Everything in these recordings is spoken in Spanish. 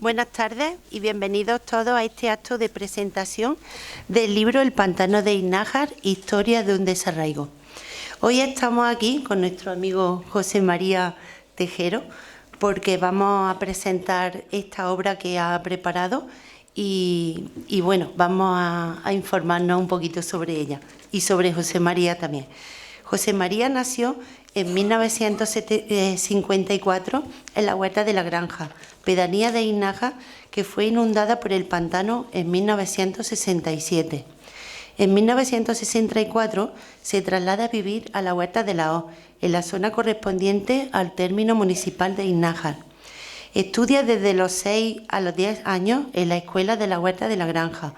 Buenas tardes y bienvenidos todos a este acto de presentación del libro El pantano de Iznájar, Historia de un desarraigo. Hoy estamos aquí con nuestro amigo José María Tejero porque vamos a presentar esta obra que ha preparado y bueno, vamos a informarnos un poquito sobre ella y sobre José María también. José María nació en 1954 en la Huerta de la Granja, pedanía de Iznájar, que fue inundada por el pantano en 1967. En 1964 se traslada a vivir a la Huerta de la Hoz, en la zona correspondiente al término municipal de Iznájar. Estudia desde los 6 a los 10 años en la escuela de la Huerta de la Granja,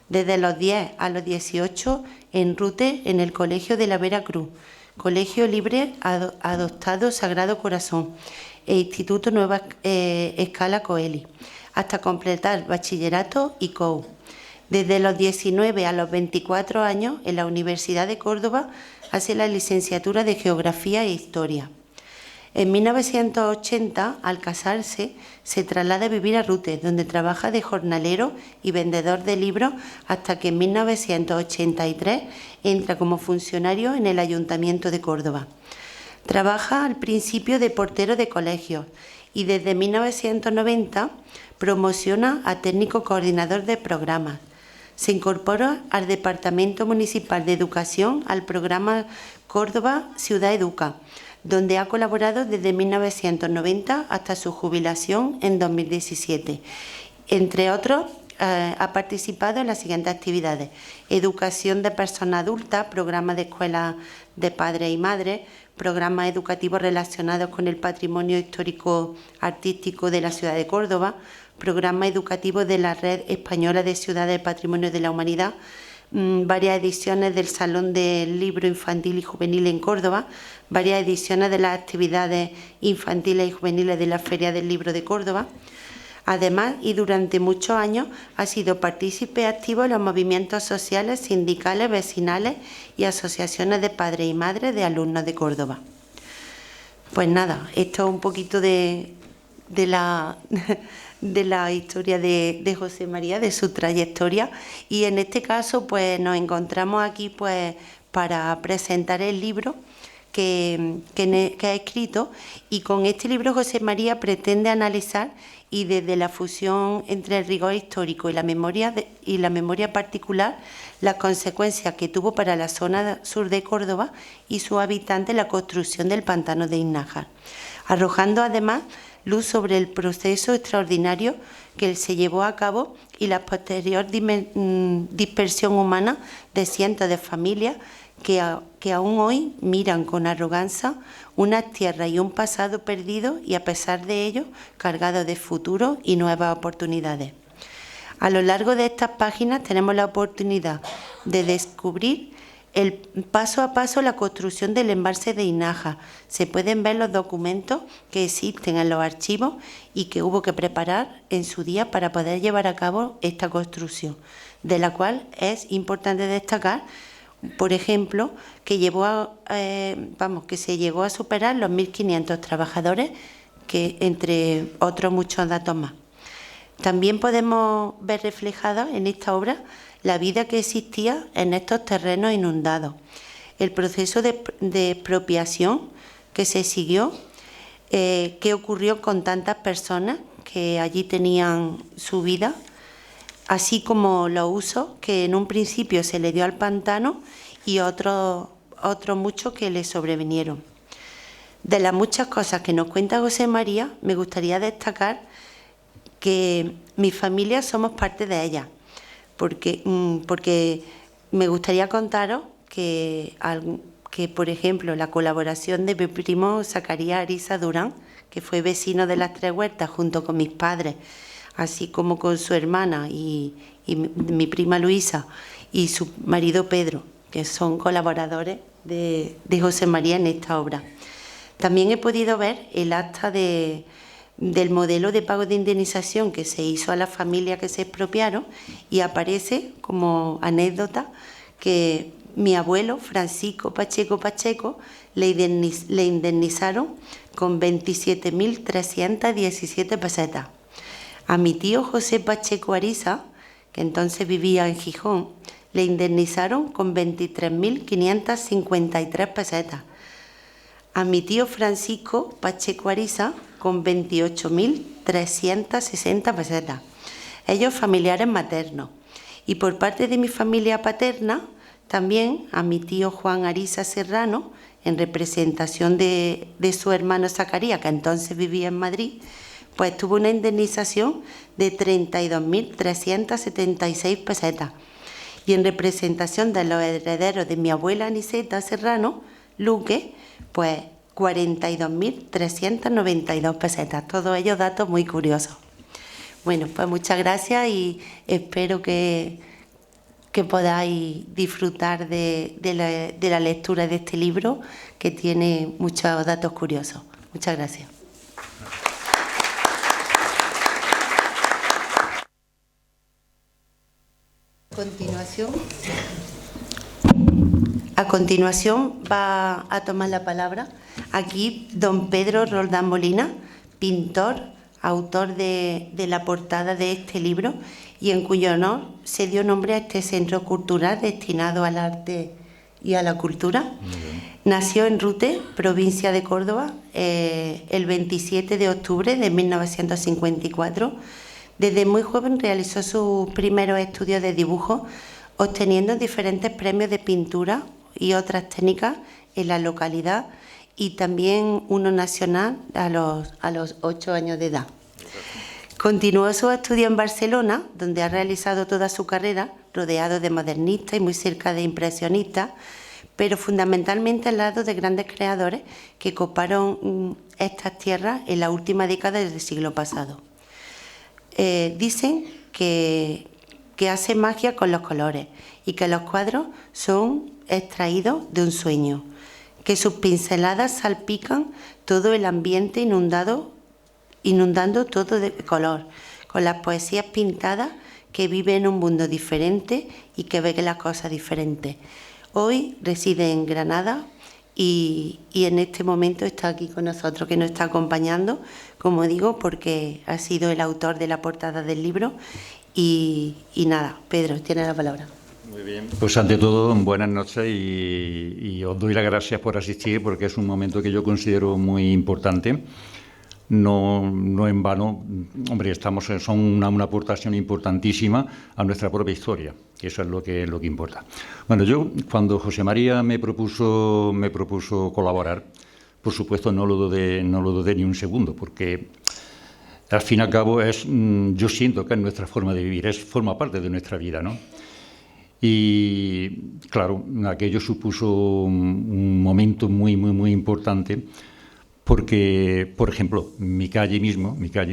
desde los 10 a los 18 en Rute en el Colegio de la Veracruz, Colegio Libre Adoptado Sagrado Corazón e Instituto Nueva Escala Coeli, hasta completar bachillerato y COU. Desde los 19 a los 24 años en la Universidad de Córdoba hace la licenciatura de Geografía e Historia. En 1980, al casarse, se traslada a vivir a Rute, donde trabaja de jornalero y vendedor de libros hasta que en 1983 entra como funcionario en el Ayuntamiento de Córdoba. Trabaja al principio de portero de colegios y desde 1990 promociona a técnico coordinador de programas. Se incorpora al Departamento Municipal de Educación al programa Córdoba Ciudad Educa, donde ha colaborado desde 1990 hasta su jubilación en 2017. Entre otros, ha participado en las siguientes actividades: educación de personas adultas, programas de escuelas de padres y madres, programas educativos relacionados con el patrimonio histórico artístico de la ciudad de Córdoba, programa educativo de la Red Española de Ciudades Patrimonio de la Humanidad, varias ediciones del Salón del Libro Infantil y Juvenil en Córdoba, varias ediciones de las actividades infantiles y juveniles de la Feria del Libro de Córdoba. Además, y durante muchos años, ha sido partícipe activo en los movimientos sociales, sindicales, vecinales y asociaciones de padres y madres de alumnos de Córdoba. Pues nada, esto es un poquito de la historia de José María, de su trayectoria, y en este caso pues nos encontramos aquí pues para presentar el libro que ha escrito, y con este libro José María pretende analizar y desde la fusión entre el rigor histórico y la memoria particular las consecuencias que tuvo para la zona sur de Córdoba y sus habitantes la construcción del pantano de Iznájar, arrojando además luz sobre el proceso extraordinario que se llevó a cabo y la posterior dispersión humana de cientos de familias que aún hoy miran con arrogancia unas tierras y un pasado perdido y a pesar de ello cargados de futuro y nuevas oportunidades. A lo largo de estas páginas tenemos la oportunidad de descubrir el paso a paso la construcción del embalse de Iznájar. Se pueden ver los documentos que existen en los archivos y que hubo que preparar en su día para poder llevar a cabo esta construcción, de la cual es importante destacar, por ejemplo, que se llegó a superar los 1.500 trabajadores, que entre otros muchos datos más. También podemos ver reflejada en esta obra la vida que existía en estos terrenos inundados, el proceso de expropiación que se siguió, que ocurrió con tantas personas que allí tenían su vida, así como los usos que en un principio se le dio al pantano y otros muchos que le sobrevinieron. De las muchas cosas que nos cuenta José María, me gustaría destacar que mi familia somos parte de ella, porque me gustaría contaros que, por ejemplo, la colaboración de mi primo Zacarías Arisa Durán, que fue vecino de las Tres Huertas junto con mis padres, así como con su hermana y mi prima Luisa y su marido Pedro, que son colaboradores de José María en esta obra. También he podido ver el acta del modelo de pago de indemnización que se hizo a las familias que se expropiaron, y aparece como anécdota que mi abuelo Francisco Pacheco le indemnizaron con 27.317 pesetas. A mi tío José Pacheco Ariza, que entonces vivía en Gijón, le indemnizaron con 23.553 pesetas. A mi tío Francisco Pacheco Ariza con 28.360 pesetas. Ellos familiares maternos. Y por parte de mi familia paterna, también a mi tío Juan Ariza Serrano, en representación de su hermano Zacarías, que entonces vivía en Madrid, pues tuvo una indemnización de 32.376 pesetas. Y en representación de los herederos de mi abuela Aniceta Serrano, Luque, pues 42.392 pesetas. Todos ellos datos muy curiosos. Bueno, pues muchas gracias y espero que podáis disfrutar de la lectura de este libro, que tiene muchos datos curiosos. Muchas gracias. A continuación va a tomar la palabra aquí don Pedro Roldán Molina, pintor, autor de la portada de este libro y en cuyo honor se dio nombre a este centro cultural destinado al arte y a la cultura. Nació en Rute, provincia de Córdoba, el 27 de octubre de 1954. Desde muy joven realizó sus primeros estudios de dibujo, obteniendo diferentes premios de pintura y otras técnicas en la localidad y también uno nacional a los 8 años de edad. Continuó sus estudios en Barcelona, donde ha realizado toda su carrera, rodeado de modernistas y muy cerca de impresionistas, pero fundamentalmente al lado de grandes creadores que coparon estas tierras en la última década del siglo pasado. Dicen que hace magia con los colores y que los cuadros son extraídos de un sueño, que sus pinceladas salpican todo el ambiente inundando todo de color, con las poesías pintadas que vive en un mundo diferente y que ve las cosas diferentes. Hoy reside en Granada y en este momento está aquí con nosotros, que nos está acompañando, como digo, porque ha sido el autor de la portada del libro. Y nada, Pedro, tienes la palabra. Muy bien. Pues ante todo, buenas noches y os doy las gracias por asistir, porque es un momento que yo considero muy importante. No en vano, hombre, son una aportación importantísima a nuestra propia historia, que eso es lo que importa. Bueno, yo cuando José María me propuso colaborar, por supuesto no lo dudé ni un segundo, porque al fin y al cabo yo siento que es nuestra forma de vivir, forma parte de nuestra vida, ¿no? Y claro, aquello supuso un momento muy, muy, muy importante, porque, por ejemplo, mi calle,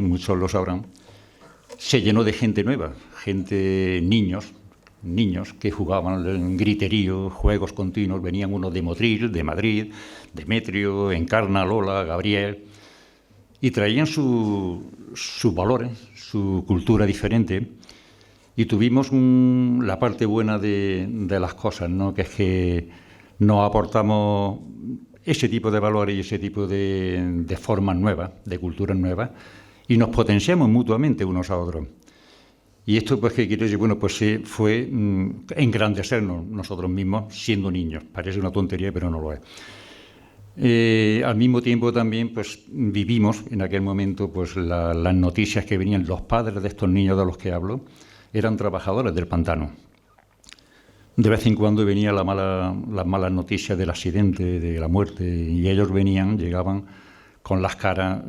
muchos lo sabrán, se llenó de gente nueva, niños que jugaban en griterío, juegos continuos, venían unos de Motril, de Madrid, Demetrio, Encarna, Lola, Gabriel, y traían sus valores, su cultura diferente, y tuvimos la parte buena de las cosas, ¿no? Que es que nos aportamos ese tipo de valores y ese tipo de formas nuevas, de culturas nuevas, y nos potenciamos mutuamente unos a otros. Y esto, pues, ¿qué quiere decir? Bueno, pues fue engrandecernos nosotros mismos siendo niños. Parece una tontería, pero no lo es. Al mismo tiempo también, pues, vivimos en aquel momento, pues, las noticias que venían. Los padres de estos niños de los que hablo eran trabajadores del pantano. De vez en cuando venían las malas noticias del accidente, de la muerte, y ellos llegaban con las caras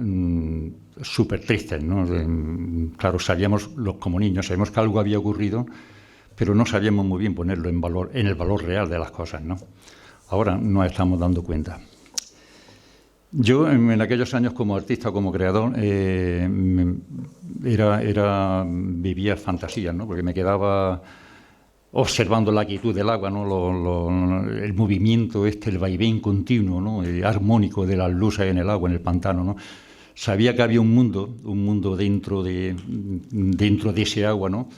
súper tristes, ¿no? Claro, sabíamos, como niños, sabíamos que algo había ocurrido, pero no sabíamos muy bien ponerlo en el valor real de las cosas, ¿no? Ahora nos estamos dando cuenta. Yo, en aquellos años, como artista, como creador, vivía fantasías, ¿no? Porque me quedaba observando la quietud del agua, ¿no? El movimiento el vaivén continuo, ¿no? Armónico de las luces en el agua, en el pantano, ¿no? Sabía que había un mundo dentro de ese agua, ¿no?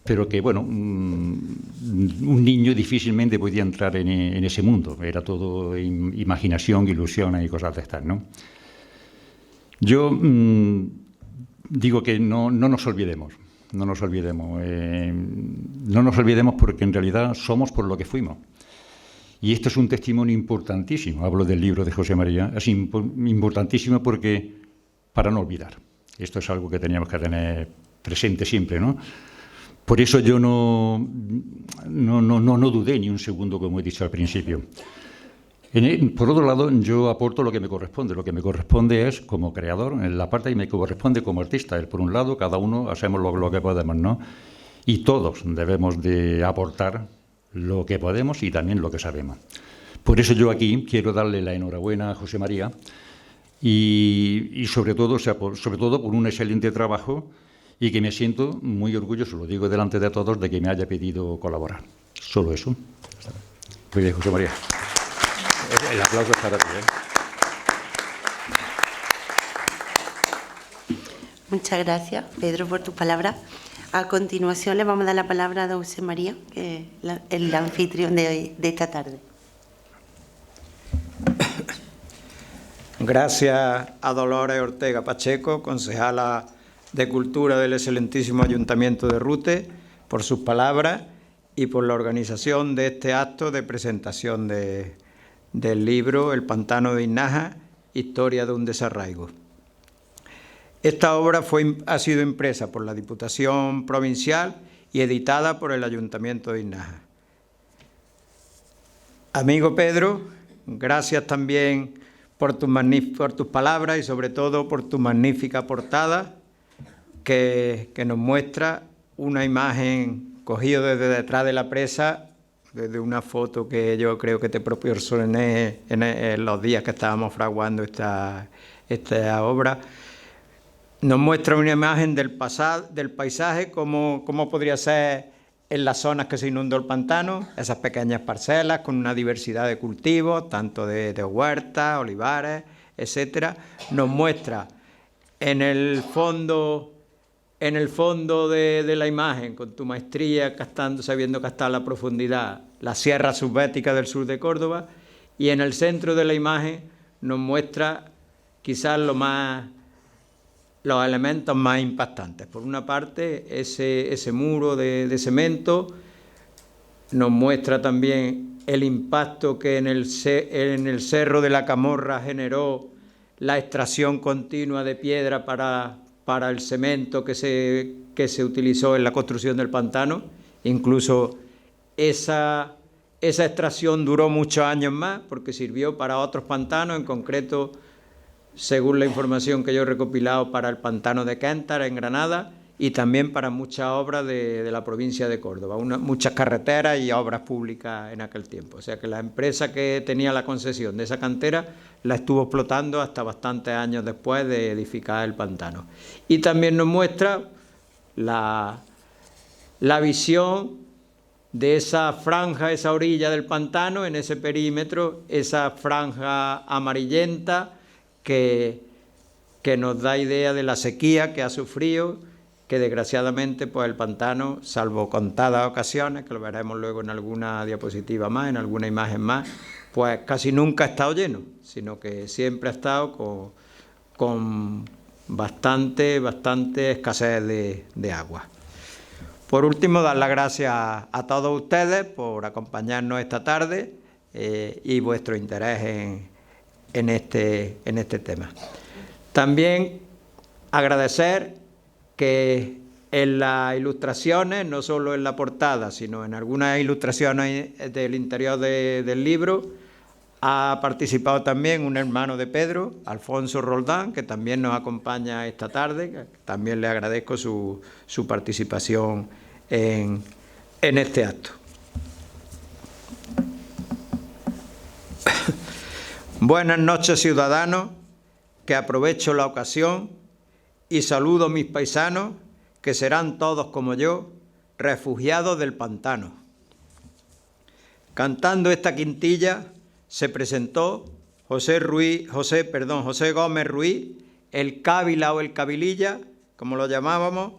Pero que, bueno, un niño difícilmente podía entrar en ese mundo. Era todo imaginación, ilusión y cosas de estas, ¿no? Yo digo que no nos olvidemos. No nos olvidemos. No nos olvidemos porque en realidad somos por lo que fuimos. Y esto es un testimonio importantísimo. Hablo del libro de José María. Es importantísimo porque para no olvidar. Esto es algo que teníamos que tener presente siempre, ¿no? Por eso yo no dudé ni un segundo, como he dicho al principio. Por otro lado, yo aporto lo que me corresponde. Lo que me corresponde es como creador, en la parte que me corresponde como artista. Por un lado, cada uno hacemos lo que podemos, ¿no? Y todos debemos de aportar lo que podemos y también lo que sabemos. Por eso yo aquí quiero darle la enhorabuena a José María y sobre todo por un excelente trabajo y que me siento muy orgulloso, lo digo delante de todos, de que me haya pedido colaborar. Solo eso. Muy bien, José María. El aplauso es para ti, ¿eh? Muchas gracias, Pedro, por tus palabras. A continuación le vamos a dar la palabra a José María, que es el anfitrión de esta tarde. Gracias a Dolores Ortega Pacheco, concejala de Cultura del excelentísimo Ayuntamiento de Rute, por sus palabras y por la organización de este acto de presentación del libro El pantano de Innaja, historia de un desarraigo. Esta obra ha sido impresa por la Diputación Provincial y editada por el Ayuntamiento de Innaja. Amigo Pedro, gracias también por tus palabras y sobre todo por tu magnífica portada que nos muestra una imagen cogida desde detrás de la presa, desde una foto que yo creo que te proporcioné en los días que estábamos fraguando esta obra. Nos muestra una imagen del paisaje, como podría ser en las zonas que se inundó el pantano, esas pequeñas parcelas con una diversidad de cultivos, tanto de huertas, olivares, etcétera. Nos muestra en el fondo de la imagen, con tu maestría, sabiendo captar la profundidad, la sierra subbética del sur de Córdoba, y en el centro de la imagen nos muestra quizás los elementos más impactantes. Por una parte, ese muro de cemento nos muestra también el impacto que en el Cerro de la Camorra generó la extracción continua de piedra para el cemento que se utilizó en la construcción del pantano. Incluso esa extracción duró muchos años más porque sirvió para otros pantanos, en concreto, según la información que yo he recopilado, para el pantano de Kéntara en Granada y también para muchas obras de la provincia de Córdoba, muchas carreteras y obras públicas en aquel tiempo. O sea que la empresa que tenía la concesión de esa cantera la estuvo explotando hasta bastantes años después de edificar el pantano. Y también nos muestra la visión de esa franja, esa orilla del pantano, en ese perímetro, esa franja amarillenta, que nos da idea de la sequía que ha sufrido, que desgraciadamente pues el pantano, salvo contadas ocasiones, que lo veremos luego en alguna diapositiva más, en alguna imagen más, pues casi nunca ha estado lleno, sino que siempre ha estado con bastante escasez de agua. Por último, dar las gracias a todos ustedes por acompañarnos esta tarde y vuestro interés en este tema. También agradecer que en las ilustraciones, no solo en la portada, sino en algunas ilustraciones del interior del libro, ha participado también un hermano de Pedro, Alfonso Roldán, que también nos acompaña esta tarde. También le agradezco su participación en este acto. Buenas noches, ciudadanos, que aprovecho la ocasión y saludo a mis paisanos, que serán todos como yo, refugiados del pantano. Cantando esta quintilla se presentó José Gómez Ruiz, el Cávila o el Cavililla, como lo llamábamos,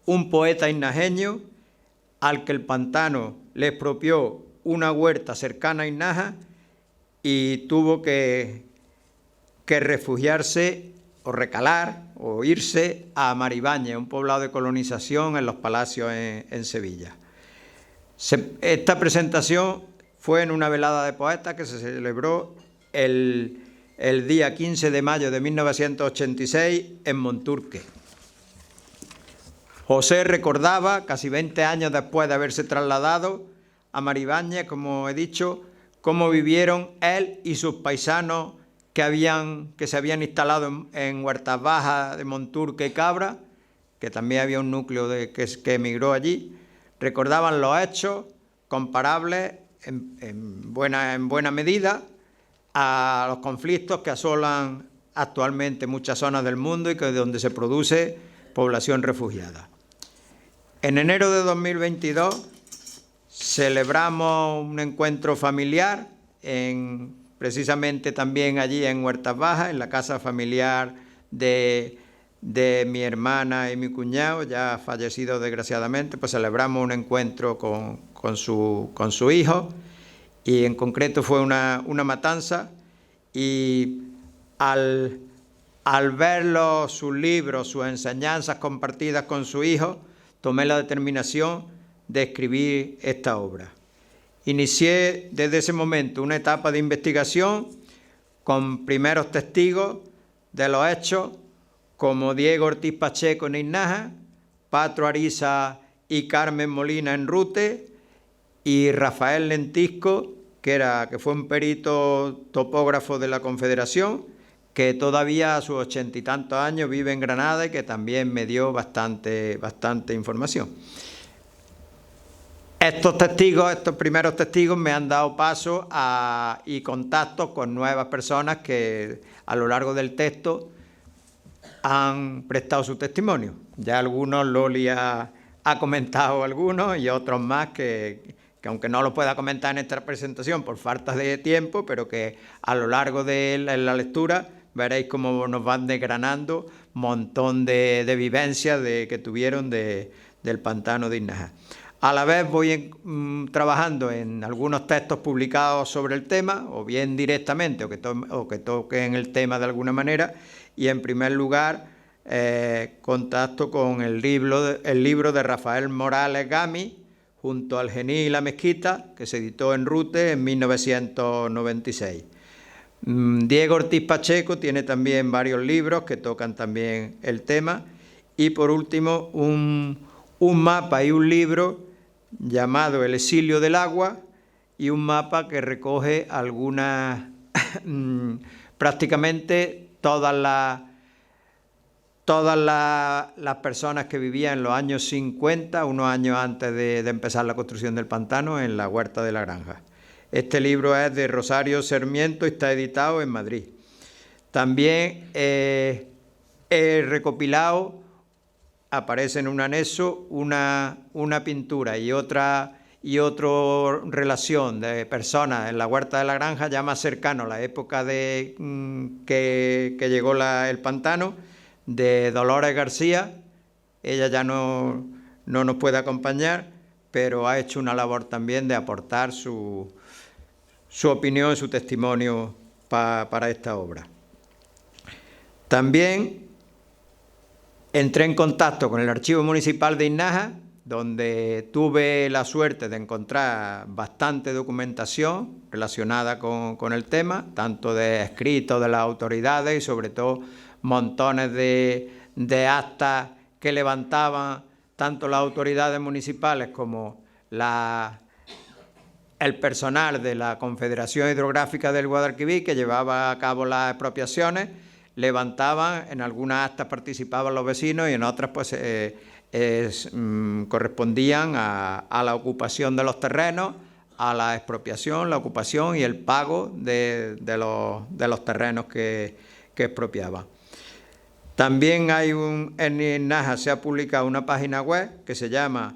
un poeta innajeño al que el pantano le expropió una huerta cercana a Innaja y tuvo que refugiarse o recalar o irse a Maribañez, un poblado de colonización en los Palacios en Sevilla. Esta presentación fue en una velada de poetas que se celebró el día 15 de mayo de 1986 en Monturque. José recordaba, casi 20 años después de haberse trasladado a Maribañez, como he dicho, cómo vivieron él y sus paisanos que se habían instalado en Huertas Bajas de Monturque y Cabra, que también había un núcleo que emigró allí. Recordaban los hechos comparables en buena medida a los conflictos que asolan actualmente muchas zonas del mundo y donde se produce población refugiada. En enero de 2022 celebramos un encuentro familiar, precisamente también allí en Huertas Bajas, en la casa familiar de mi hermana y mi cuñado, ya fallecido desgraciadamente. Pues celebramos un encuentro con su hijo, y en concreto fue una matanza, y al ver sus libros, sus enseñanzas compartidas con su hijo, tomé la determinación de escribir esta obra. Inicié desde ese momento una etapa de investigación con primeros testigos de los hechos, como Diego Ortiz Pacheco en Inaja, Patro Ariza y Carmen Molina en Rute, y Rafael Lentisco, que fue un perito topógrafo de la Confederación, que todavía a sus 80 y tantos años vive en Granada y que también me dio bastante información. Estos primeros testigos me han dado paso y contactos con nuevas personas que a lo largo del texto han prestado su testimonio. Ya algunos, Loli ha comentado algunos, y otros más que aunque no lo pueda comentar en esta presentación por falta de tiempo, pero que a lo largo de la lectura veréis cómo nos van desgranando un montón de vivencias que tuvieron del pantano de Inaja. A la vez voy trabajando en algunos textos publicados sobre el tema, o bien directamente o que toquen el tema de alguna manera, y en primer lugar contacto con el libro de Rafael Morales Gami, junto al Genil y la Mezquita, que se editó en Rute en 1996. Diego Ortiz Pacheco tiene también varios libros que tocan también el tema, y por último un mapa y un libro llamado El exilio del agua, y un mapa que recoge prácticamente todas las personas que vivían en los años 50, unos años antes de empezar la construcción del pantano, en la Huerta de la Granja. Este libro es de Rosario Sarmiento y está editado en Madrid. También he recopilado, aparece en un anexo, una pintura y otra relación de personas en la Huerta de la Granja, ya más cercano a la época que llegó el pantano, de Dolores García. Ella ya no nos puede acompañar, pero ha hecho una labor también de aportar su opinión y su testimonio para esta obra. También entré en contacto con el Archivo Municipal de Inaja, donde tuve la suerte de encontrar bastante documentación relacionada con el tema, tanto de escritos de las autoridades y sobre todo montones de actas que levantaban tanto las autoridades municipales como el personal de la Confederación Hidrográfica del Guadalquivir, que llevaba a cabo las expropiaciones. Levantaban, en algunas actas participaban los vecinos y en otras pues correspondían a la ocupación de los terrenos, a la expropiación, la ocupación y el pago de los terrenos que expropiaban. También en Inaja se ha publicado una página web que se llama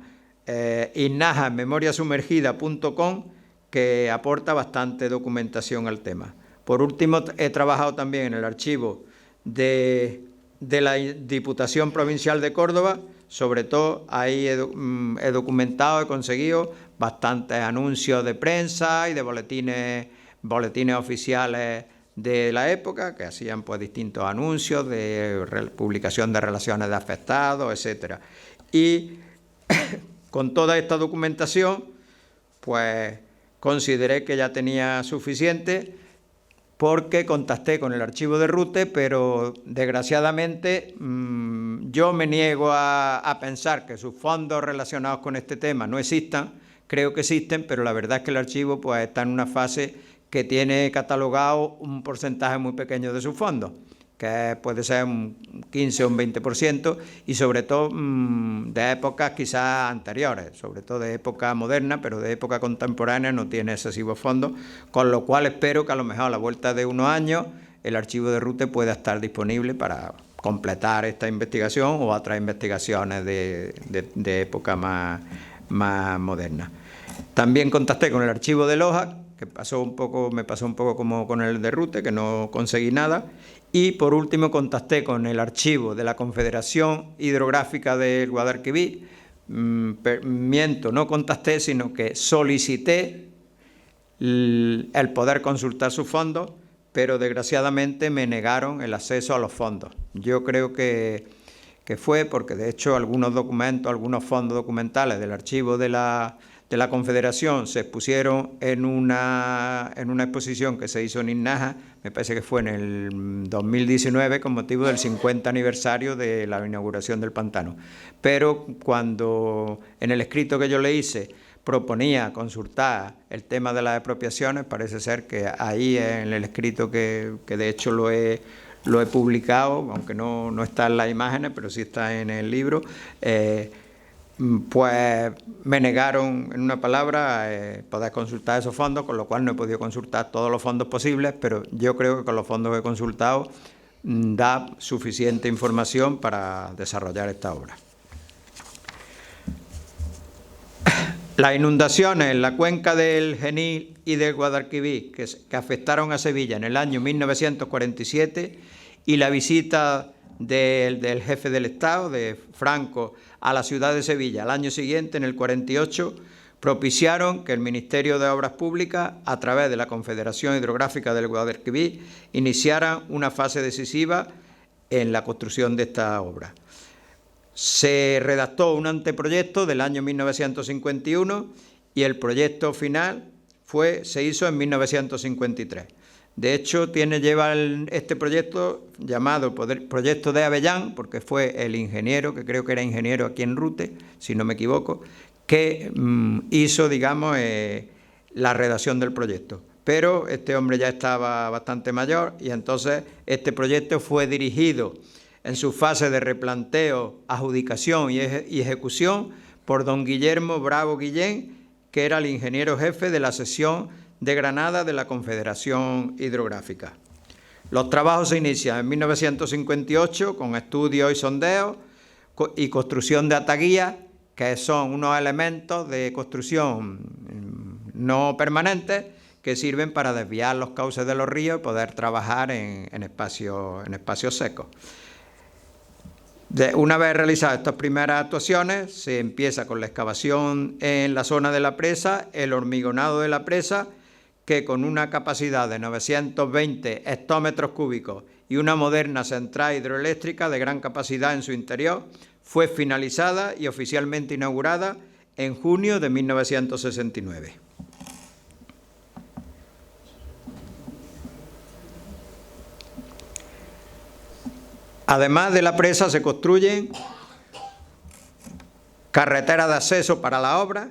inajamemoriasumergida.com, que aporta bastante documentación al tema. Por último, he trabajado también en el archivo de la Diputación Provincial de Córdoba. Sobre todo ahí he documentado, he conseguido bastantes anuncios de prensa y de boletines oficiales de la época, que hacían pues distintos anuncios de publicación de relaciones de afectados, etcétera. Y con toda esta documentación, pues consideré que ya tenía suficiente, porque contacté con el archivo de Rute, pero desgraciadamente yo me niego a pensar que sus fondos relacionados con este tema no existan. Creo que existen, pero la verdad es que el archivo pues está en una fase que tiene catalogado un porcentaje muy pequeño de sus fondos, que puede ser un 15 o un 20%, y sobre todo de épocas quizás anteriores, sobre todo de época moderna, pero de época contemporánea no tiene excesivos fondos, con lo cual espero que a lo mejor a la vuelta de unos años el archivo de Rute pueda estar disponible para completar esta investigación o otras investigaciones de época más moderna. También contacté con el archivo de Loja, que me pasó un poco como con el de Rute, que no conseguí nada. Y por último contacté con el archivo de la Confederación Hidrográfica del Guadalquivir. No contacté, sino que solicité el poder consultar sus fondos, pero desgraciadamente me negaron el acceso a los fondos. Yo creo que fue porque de hecho algunos fondos documentales del archivo de la Confederación se expusieron en una exposición que se hizo en Innaja, me parece que fue en el 2019, con motivo del 50 aniversario de la inauguración del pantano. Pero cuando en el escrito que yo le hice proponía consultar el tema de las expropiaciones, parece ser que ahí en el escrito que de hecho lo he publicado, aunque no está en las imágenes, pero sí está en el libro, pues me negaron, en una palabra, poder consultar esos fondos, con lo cual no he podido consultar todos los fondos posibles, pero yo creo que con los fondos que he consultado da suficiente información para desarrollar esta obra. Las inundaciones en la cuenca del Genil y del Guadalquivir que afectaron a Sevilla en el año 1947 y la visita del jefe del Estado, de Franco, a la ciudad de Sevilla al año siguiente, en el 48, propiciaron que el Ministerio de Obras Públicas, a través de la Confederación Hidrográfica del Guadalquivir, iniciara una fase decisiva en la construcción de esta obra. Se redactó un anteproyecto del año 1951 y el proyecto final se hizo en 1953. De hecho, lleva este proyecto llamado Proyecto de Avellán, porque fue el ingeniero, que creo que era ingeniero aquí en Rute, si no me equivoco, que hizo, digamos, la redacción del proyecto. Pero este hombre ya estaba bastante mayor y entonces este proyecto fue dirigido en su fase de replanteo, adjudicación y ejecución por don Guillermo Bravo Guillén, que era el ingeniero jefe de la sección de Granada de la Confederación Hidrográfica. Los trabajos se inician en 1958 con estudios y sondeos y construcción de ataguías, que son unos elementos de construcción no permanentes que sirven para desviar los cauces de los ríos y poder trabajar en espacios secos. Una vez realizadas estas primeras actuaciones, se empieza con la excavación en la zona de la presa, el hormigonado de la presa, que con una capacidad de 920 hectómetros cúbicos y una moderna central hidroeléctrica de gran capacidad en su interior, fue finalizada y oficialmente inaugurada en junio de 1969. Además de la presa se construyen carreteras de acceso para la obra.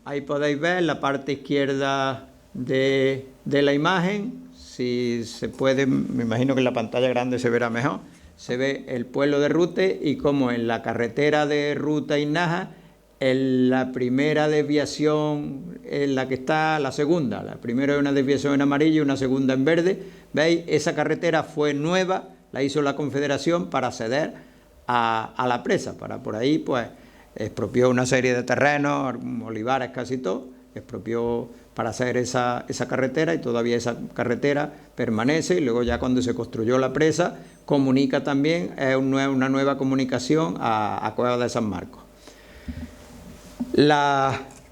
Ahí podéis ver en la parte izquierda de la imagen, si se puede, me imagino que en la pantalla grande se verá mejor, se ve el pueblo de Rute y como en la carretera de Rute a Innaja, en la primera desviación en la que está la segunda, la primera es una desviación en amarillo y una segunda en verde, ¿veis? Esa carretera fue nueva, la hizo la Confederación para acceder a la presa, para por ahí pues expropió una serie de terrenos, olivares casi todo, expropió para hacer esa carretera y todavía esa carretera permanece y luego ya cuando se construyó la presa comunica también, es una nueva comunicación a Cueva de San Marcos.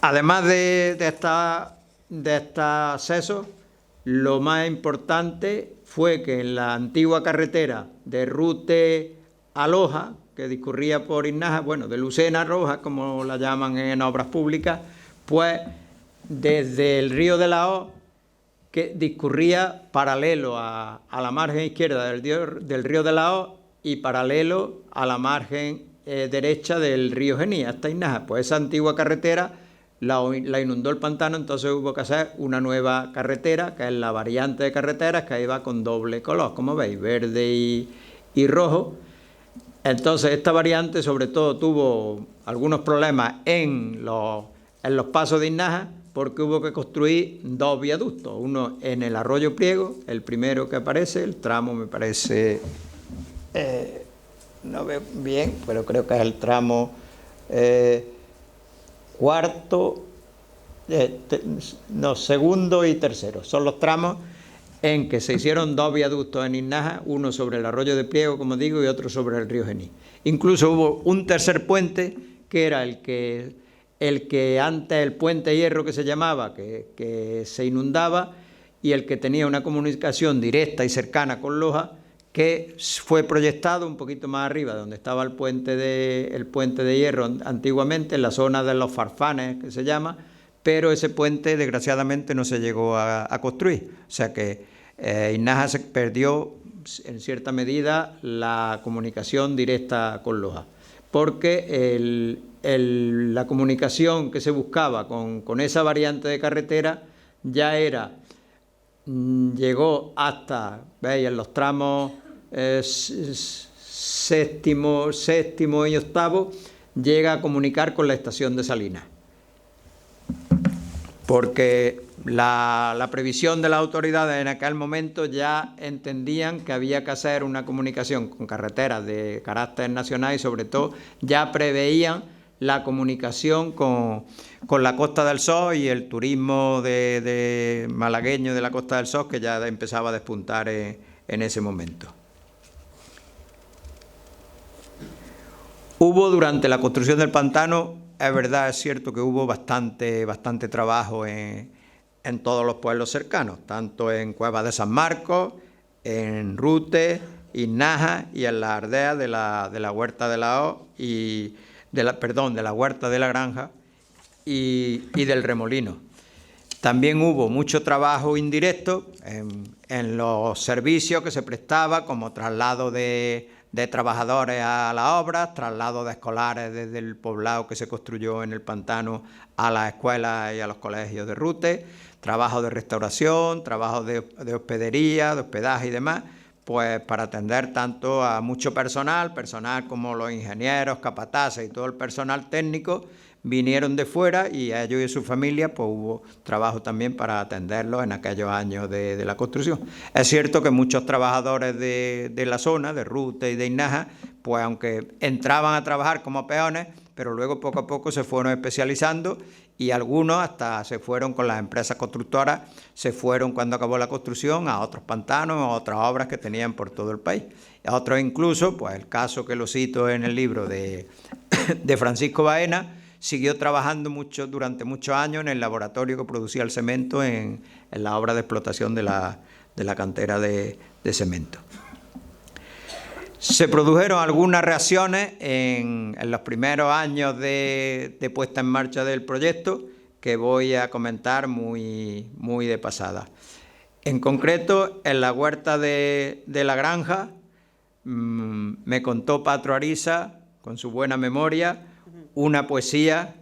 Además de estos accesos, lo más importante fue que en la antigua carretera de Rute a Loja, que discurría por Innaja, bueno, de Lucena a Loja, como la llaman en obras públicas, pues desde el río de la O, que discurría paralelo a la margen izquierda del río de la O y paralelo a la margen derecha del río Genil, hasta Innaja. Pues esa antigua carretera la inundó el pantano, entonces hubo que hacer una nueva carretera, que es la variante de carreteras, que iba con doble color, como veis, verde y rojo. Entonces esta variante sobre todo tuvo algunos problemas en los pasos de Innaja, porque hubo que construir dos viaductos, uno en el arroyo Priego, el primero que aparece, el tramo me parece, no veo bien, pero creo que es el tramo segundo y tercero, son los tramos en que se hicieron dos viaductos en Innaja, uno sobre el arroyo de Priego, como digo, y otro sobre el río Genil. Incluso hubo un tercer puente, que era el que antes el puente Hierro, que se llamaba, que se inundaba, y el que tenía una comunicación directa y cercana con Loja, que fue proyectado un poquito más arriba, donde estaba el puente de Hierro antiguamente, en la zona de los Farfanes, que se llama, pero ese puente desgraciadamente no se llegó a construir. O sea que Innaja se perdió en cierta medida la comunicación directa con Loja, porque la comunicación que se buscaba con esa variante de carretera ya llegó hasta, veis, en los tramos séptimo y octavo, llega a comunicar con la estación de Salinas, porque la previsión de las autoridades en aquel momento ya entendían que había que hacer una comunicación con carreteras de carácter nacional, y sobre todo ya preveían la comunicación con la Costa del Sol y el turismo de malagueño de la Costa del Sol, que ya empezaba a despuntar en ese momento. Hubo durante la construcción del pantano, es verdad, es cierto que hubo bastante trabajo en todos los pueblos cercanos, tanto en Cuevas de San Marcos, en Rute, Innaja y en las aldeas de la Huerta de la O de la Huerta de la Granja y del Remolino. También hubo mucho trabajo indirecto en los servicios que se prestaba, como traslado de trabajadores a las obras, traslado de escolares desde el poblado que se construyó en el pantano a las escuelas y a los colegios de Rute, trabajo de restauración, trabajo de hospedería, de hospedaje y demás, pues para atender tanto a mucho personal como los ingenieros, capataces y todo el personal técnico vinieron de fuera, y a ellos y a su familia pues hubo trabajo también para atenderlos en aquellos años de la construcción. Es cierto que muchos trabajadores de la zona, de Rute y de Innaja, pues aunque entraban a trabajar como peones, pero luego poco a poco se fueron especializando, y algunos hasta se fueron con las empresas constructoras, se fueron cuando acabó la construcción a otros pantanos, a otras obras que tenían por todo el país. A otros incluso, pues el caso que lo cito en el libro de Francisco Baena, siguió trabajando durante muchos años en el laboratorio que producía el cemento en la obra de explotación de la cantera de cemento. Se produjeron algunas reacciones en los primeros años de puesta en marcha del proyecto, que voy a comentar muy de pasada. En concreto, en la Huerta de la Granja, me contó Patro Ariza, con su buena memoria, una poesía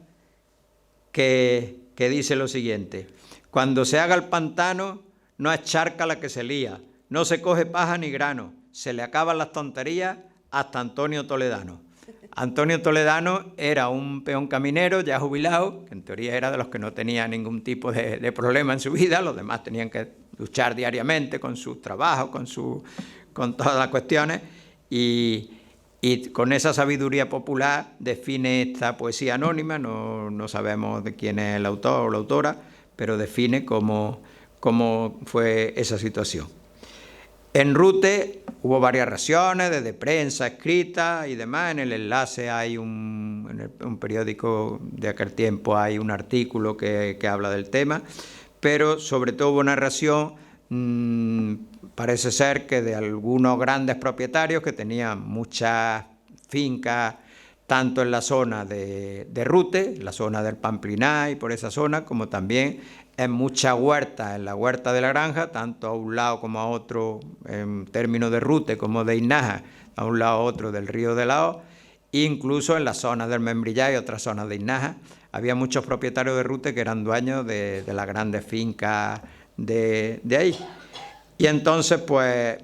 que dice lo siguiente: cuando se haga el pantano, no es charca la que se lía, no se coge paja ni grano, se le acaban las tonterías hasta Antonio Toledano. Antonio Toledano era un peón caminero ya jubilado, que en teoría era de los que no tenía ningún tipo de problema en su vida, los demás tenían que luchar diariamente con sus trabajos, con todas las cuestiones, y con esa sabiduría popular define esta poesía anónima, no sabemos de quién es el autor o la autora, pero define cómo fue esa situación. En Rute hubo varias reacciones, desde prensa escrita y demás. En el enlace hay en un periódico de aquel tiempo hay un artículo que habla del tema, pero sobre todo hubo una reacción parece ser que de algunos grandes propietarios que tenían muchas fincas, tanto en la zona de Rute, la zona del Pampliná y por esa zona, como también en muchas huertas, en la huerta de la granja, tanto a un lado como a otro, en términos de Rute como de Inaja, a un lado a otro del río de la O, incluso en la zona del Membrillá y otras zonas de Inaja. Había muchos propietarios de Rute que eran dueños de las grandes fincas de ahí. Y entonces, pues,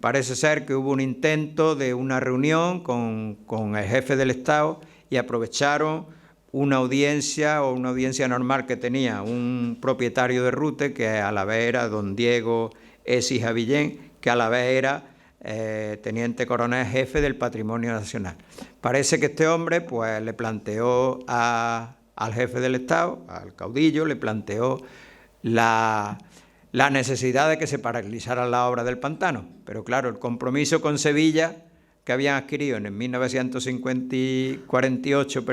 parece ser que hubo un intento de una reunión con el jefe del Estado y aprovecharon una audiencia normal que tenía un propietario de Rute, que a la vez era don Diego Ecija Villén, que a la vez era teniente coronel jefe del Patrimonio Nacional. Parece que este hombre, pues, le planteó al jefe del Estado, al caudillo, le planteó la necesidad de que se paralizara la obra del pantano. Pero claro, el compromiso con Sevilla, que habían adquirido en el 1948,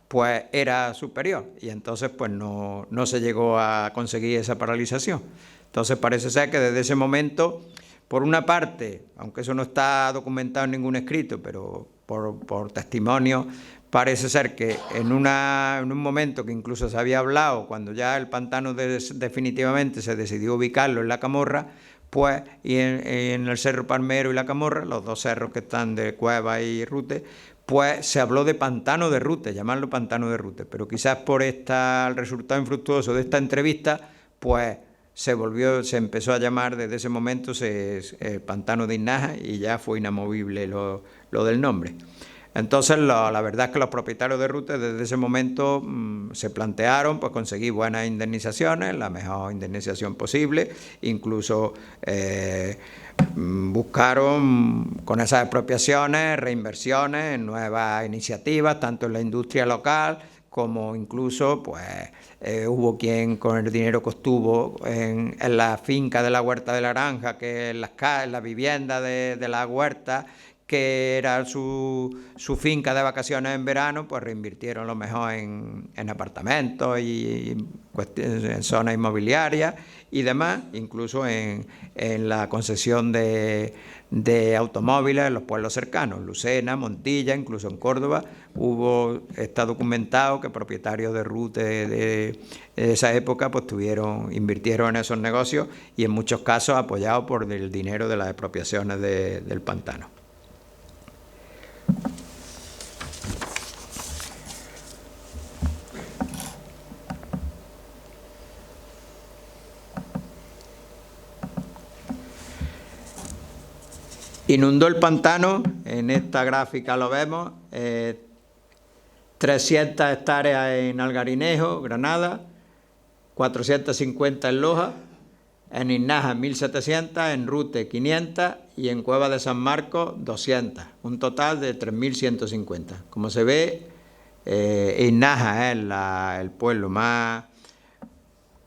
pues era superior. Y entonces pues no se llegó a conseguir esa paralización. Entonces parece ser que desde ese momento, por una parte, aunque eso no está documentado en ningún escrito, pero por testimonio, parece ser que en un momento que incluso se había hablado, cuando ya el pantano definitivamente se decidió ubicarlo en la Camorra, pues, y en el Cerro Palmero y la Camorra, los dos cerros que están de Cueva y Rute, pues se habló de pantano de Rute, llamarlo pantano de Rute, pero quizás por el resultado infructuoso de esta entrevista, pues se empezó a llamar desde ese momento pantano de Inaja y ya fue inamovible lo del nombre. Entonces, la verdad es que los propietarios de Rute desde ese momento se plantearon pues conseguir buenas indemnizaciones, la mejor indemnización posible, incluso buscaron con esas expropiaciones reinversiones en nuevas iniciativas, tanto en la industria local como incluso pues hubo quien con el dinero que obtuvo en la finca de la Huerta de la Granja, que en la vivienda de la huerta, que era su finca de vacaciones en verano, pues reinvirtieron lo mejor en apartamentos y en zonas inmobiliarias y demás, incluso en la concesión de automóviles en los pueblos cercanos, Lucena, Montilla, incluso en Córdoba, está documentado que propietarios de Rute de esa época pues invirtieron en esos negocios y en muchos casos apoyados por el dinero de las expropiaciones del pantano. Inundó el pantano, en esta gráfica lo vemos, 300 hectáreas en Algarinejo, Granada, 450 en Loja, en Inaja 1.700, en Rute 500 y en Cueva de San Marcos 200, un total de 3.150. Como se ve, Inaja es el pueblo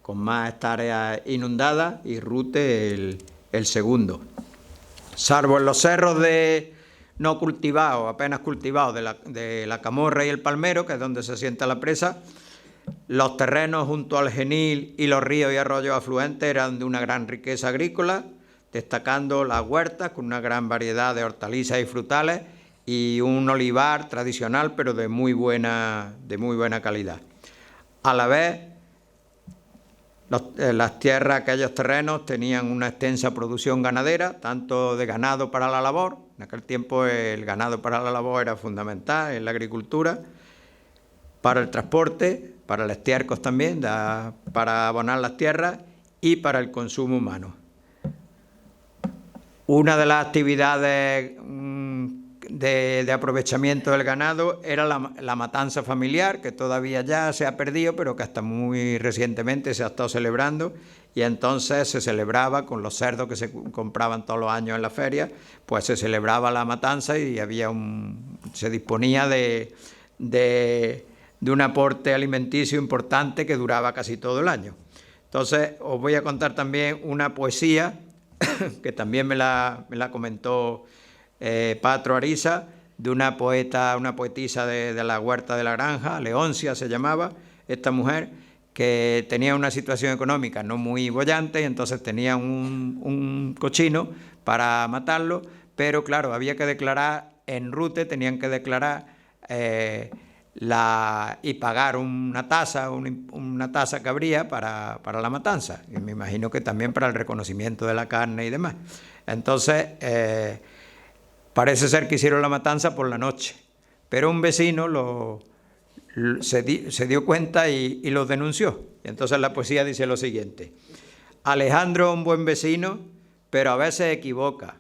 con más hectáreas inundadas y Rute el segundo. Salvo en los cerros no cultivados, apenas cultivados de la Camorra y el Palmero, que es donde se asienta la presa, los terrenos junto al Genil y los ríos y arroyos afluentes eran de una gran riqueza agrícola, destacando las huertas con una gran variedad de hortalizas y frutales y un olivar tradicional, pero de muy buena calidad. A la vez, las tierras, aquellos terrenos, tenían una extensa producción ganadera, tanto de ganado para la labor. En aquel tiempo el ganado para la labor era fundamental en la agricultura, para el transporte, para el estiércol también, para abonar las tierras y para el consumo humano. Una de las actividades de aprovechamiento del ganado era la matanza familiar, que todavía ya se ha perdido, pero que hasta muy recientemente se ha estado celebrando, y entonces se celebraba con los cerdos que se compraban todos los años en la feria, pues se celebraba la matanza y se disponía de un aporte alimenticio importante que duraba casi todo el año. Entonces os voy a contar también una poesía que también me la comentó Patro Ariza, de una poetisa de la Huerta de la Granja, Leoncia se llamaba esta mujer, que tenía una situación económica no muy boyante y entonces tenían un cochino para matarlo, pero claro, había que declarar en Rute, tenían que declarar y pagar una tasa que habría para la matanza, y me imagino que también para el reconocimiento de la carne y demás. Entonces, parece ser que hicieron la matanza por la noche, pero un vecino se dio cuenta y lo denunció. Y entonces la poesía dice lo siguiente: Alejandro es un buen vecino, pero a veces equivoca.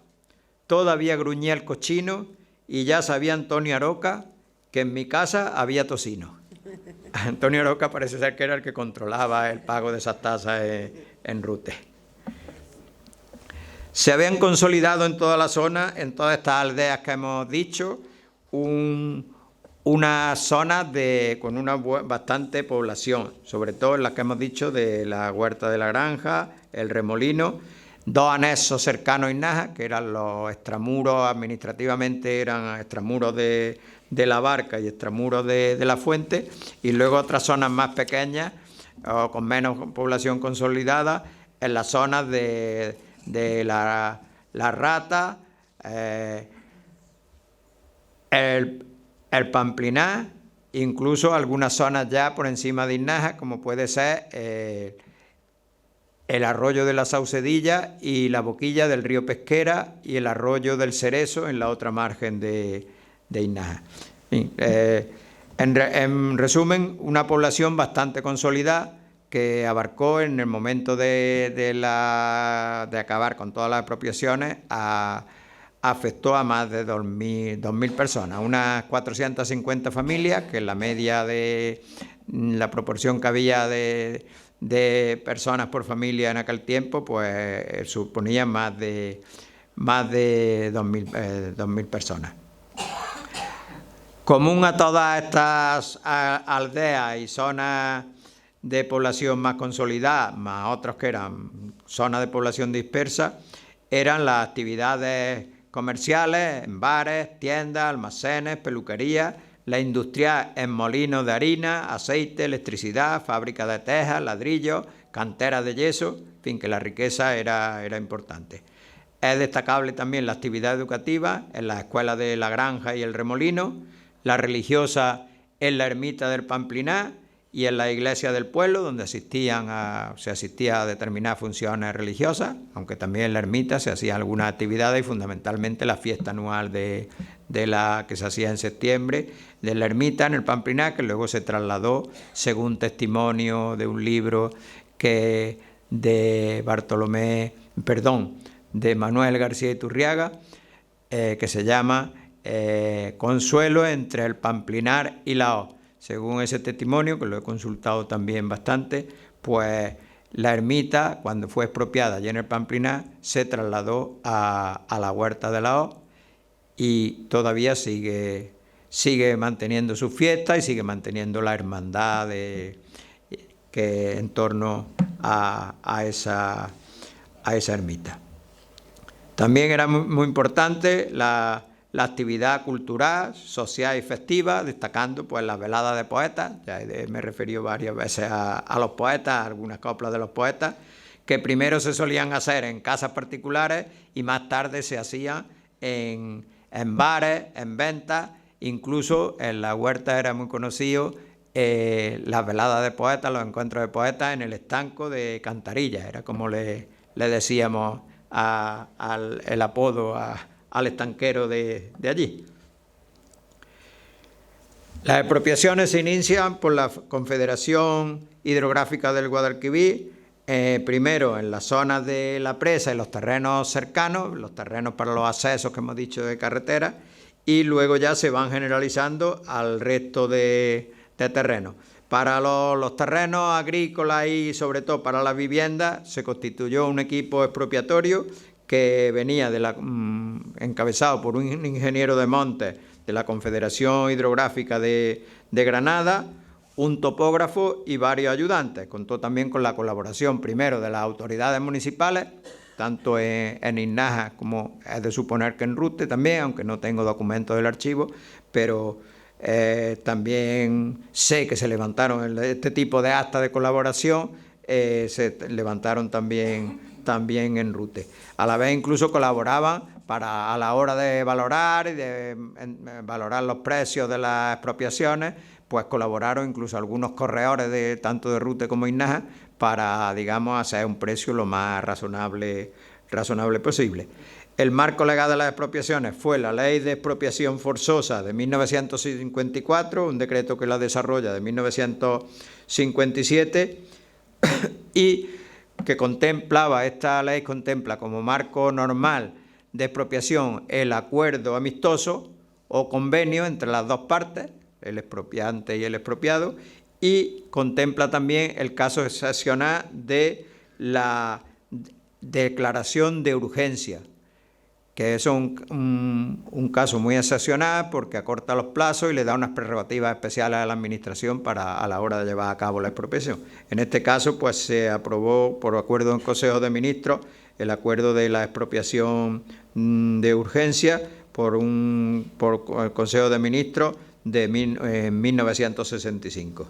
Todavía gruñía el cochino y ya sabía Antonio Aroca que en mi casa había tocino. Antonio Aroca parece ser que era el que controlaba el pago de esas tasas en Rute. Se habían consolidado en toda la zona, en todas estas aldeas que hemos dicho, unas zonas con una bastante población, sobre todo en las que hemos dicho de la Huerta de la Granja, el Remolino, dos anexos cercanos a Inaja, que eran los extramuros, administrativamente eran extramuros de la Barca y extramuros de la Fuente, y luego otras zonas más pequeñas o con menos población consolidada en las zonas de la Rata, el Pampliná, incluso algunas zonas ya por encima de Inaja, como puede ser el arroyo de la Saucedilla y la boquilla del río Pesquera y el arroyo del Cerezo en la otra margen de Inaja. En resumen, una población bastante consolidada que abarcó en el momento de acabar con todas las expropiaciones, afectó a más de 2.000 personas, unas 450 familias, que en la media de la proporción que había de personas por familia en aquel tiempo, pues suponían más de 2.000 personas. Común a todas estas aldeas y zonas de población más consolidada, más otros que eran zonas de población dispersa, eran las actividades comerciales en bares, tiendas, almacenes, peluquerías, la industria en molinos de harina, aceite, electricidad, fábricas de tejas, ladrillos, canteras de yeso, en fin, que la riqueza era importante. Es destacable también la actividad educativa en las escuelas de la Granja y el Remolino, la religiosa en la ermita del Pampliná y en la iglesia del pueblo, donde se asistía a determinadas funciones religiosas, aunque también en la ermita se hacían algunas actividades y fundamentalmente la fiesta anual que se hacía en septiembre, de la ermita en el Pampliná, que luego se trasladó, según testimonio de un libro de Manuel García Iturriaga, que se llama Consuelo entre el Pamplinar y la O. Según ese testimonio, que lo he consultado también bastante, pues la ermita, cuando fue expropiada allí en el Pamplinar, se trasladó a la Huerta de la O y todavía sigue manteniendo sus fiestas y sigue manteniendo la hermandad que en torno a esa ermita. También era muy importante la actividad cultural, social y festiva, destacando pues las veladas de poetas. Ya me he referido varias veces a los poetas, a algunas coplas de los poetas, que primero se solían hacer en casas particulares y más tarde se hacían en bares, en ventas, incluso en la Huerta era muy conocido las veladas de poetas, los encuentros de poetas en el estanco de Cantarillas, era como le decíamos el apodo al estanquero de allí. Las expropiaciones se inician por la Confederación Hidrográfica del Guadalquivir, primero en las zonas de la presa y los terrenos cercanos, los terrenos para los accesos que hemos dicho de carretera, y luego ya se van generalizando al resto de terrenos. Para los terrenos agrícolas y sobre todo para las viviendas se constituyó un equipo expropiatorio que venía encabezado por un ingeniero de montes de la Confederación Hidrográfica de Granada, un topógrafo y varios ayudantes. Contó también con la colaboración primero de las autoridades municipales, tanto en Inaja como es de suponer que en Rute también, aunque no tengo documentos del archivo, pero También sé que se levantaron este tipo de actas de colaboración, se levantaron también en Rute. A la vez incluso colaboraban a la hora de valorar y de valorar los precios de las expropiaciones, pues colaboraron incluso algunos corredores tanto de Rute como Inaja para, digamos, hacer un precio lo más razonable posible. El marco legal de las expropiaciones fue la Ley de Expropiación Forzosa de 1954, un decreto que la desarrolla de 1957, y que esta ley contempla como marco normal de expropiación el acuerdo amistoso o convenio entre las dos partes, el expropiante y el expropiado, y contempla también el caso excepcional de la declaración de urgencia, que es un caso muy excepcional porque acorta los plazos y le da unas prerrogativas especiales a la Administración a la hora de llevar a cabo la expropiación. En este caso, pues se aprobó por acuerdo en Consejo de Ministros el acuerdo de la expropiación de urgencia por el Consejo de Ministros de 1965.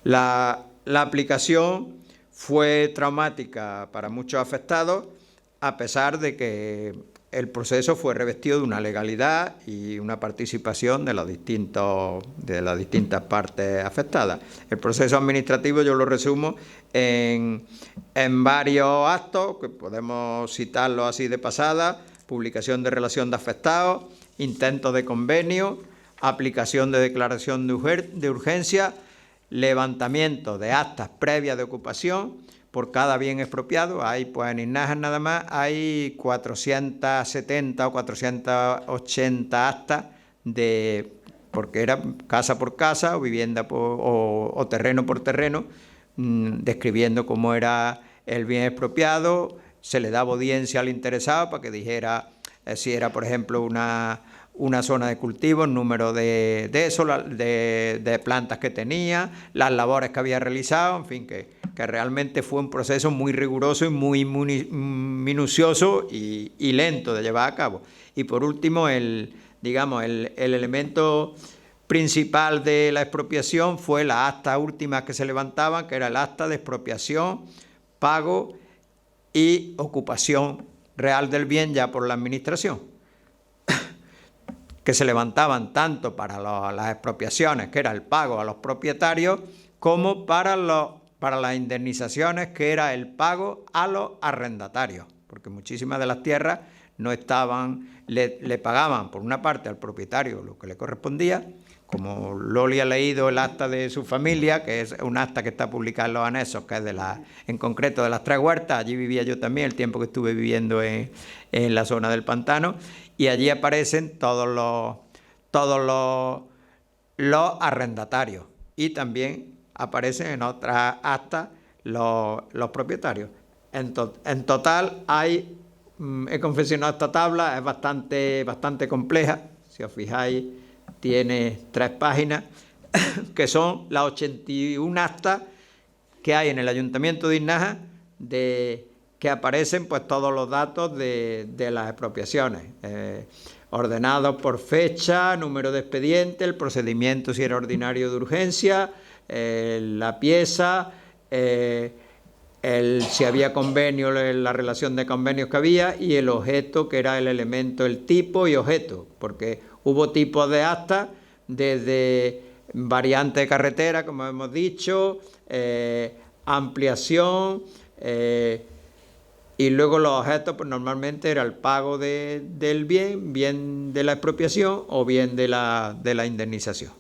La aplicación fue traumática para muchos afectados, a pesar de que el proceso fue revestido de una legalidad y una participación de las distintas partes afectadas. El proceso administrativo yo lo resumo en varios actos, que podemos citarlos así de pasada: publicación de relación de afectados, intentos de convenio, aplicación de declaración de urgencia, levantamiento de actas previas de ocupación por cada bien expropiado. Hay, pues en Inaja nada más, hay 470 o 480 actas porque era casa por casa o vivienda o terreno por terreno, describiendo cómo era el bien expropiado. Se le daba audiencia al interesado para que dijera si era, por ejemplo, una zona de cultivo, el número de plantas que tenía, las labores que había realizado, en fin, que realmente fue un proceso muy riguroso y muy minucioso y lento de llevar a cabo. Y por último, el elemento principal de la expropiación fue las actas últimas que se levantaban, que era el acta de expropiación, pago y ocupación real del bien ya por la Administración, que se levantaban tanto para las expropiaciones, que era el pago a los propietarios, como para las indemnizaciones, que era el pago a los arrendatarios, porque muchísimas de las tierras no le pagaban por una parte al propietario lo que le correspondía. Como Loli ha leído el acta de su familia, que es un acta que está publicada en los anexos, que es en concreto de las Tres Huertas. Allí vivía yo también el tiempo que estuve viviendo en la zona del pantano, y allí aparecen todos los arrendatarios, y también aparecen en otras actas los propietarios. En total he confeccionado esta tabla, es bastante compleja. Si os fijáis, tiene 3 páginas, que son las 81 actas que hay en el Ayuntamiento de Inaja, que aparecen pues todos los datos de las expropiaciones, ordenados por fecha, número de expediente, el procedimiento si era ordinario de urgencia, la pieza, si había convenio, la relación de convenios que había, y el objeto, que era el elemento, el tipo y objeto, porque hubo tipos de actas, desde variante de carretera, como hemos dicho, ampliación, y luego los objetos, pues normalmente era el pago del bien de la expropiación o bien de la indemnización.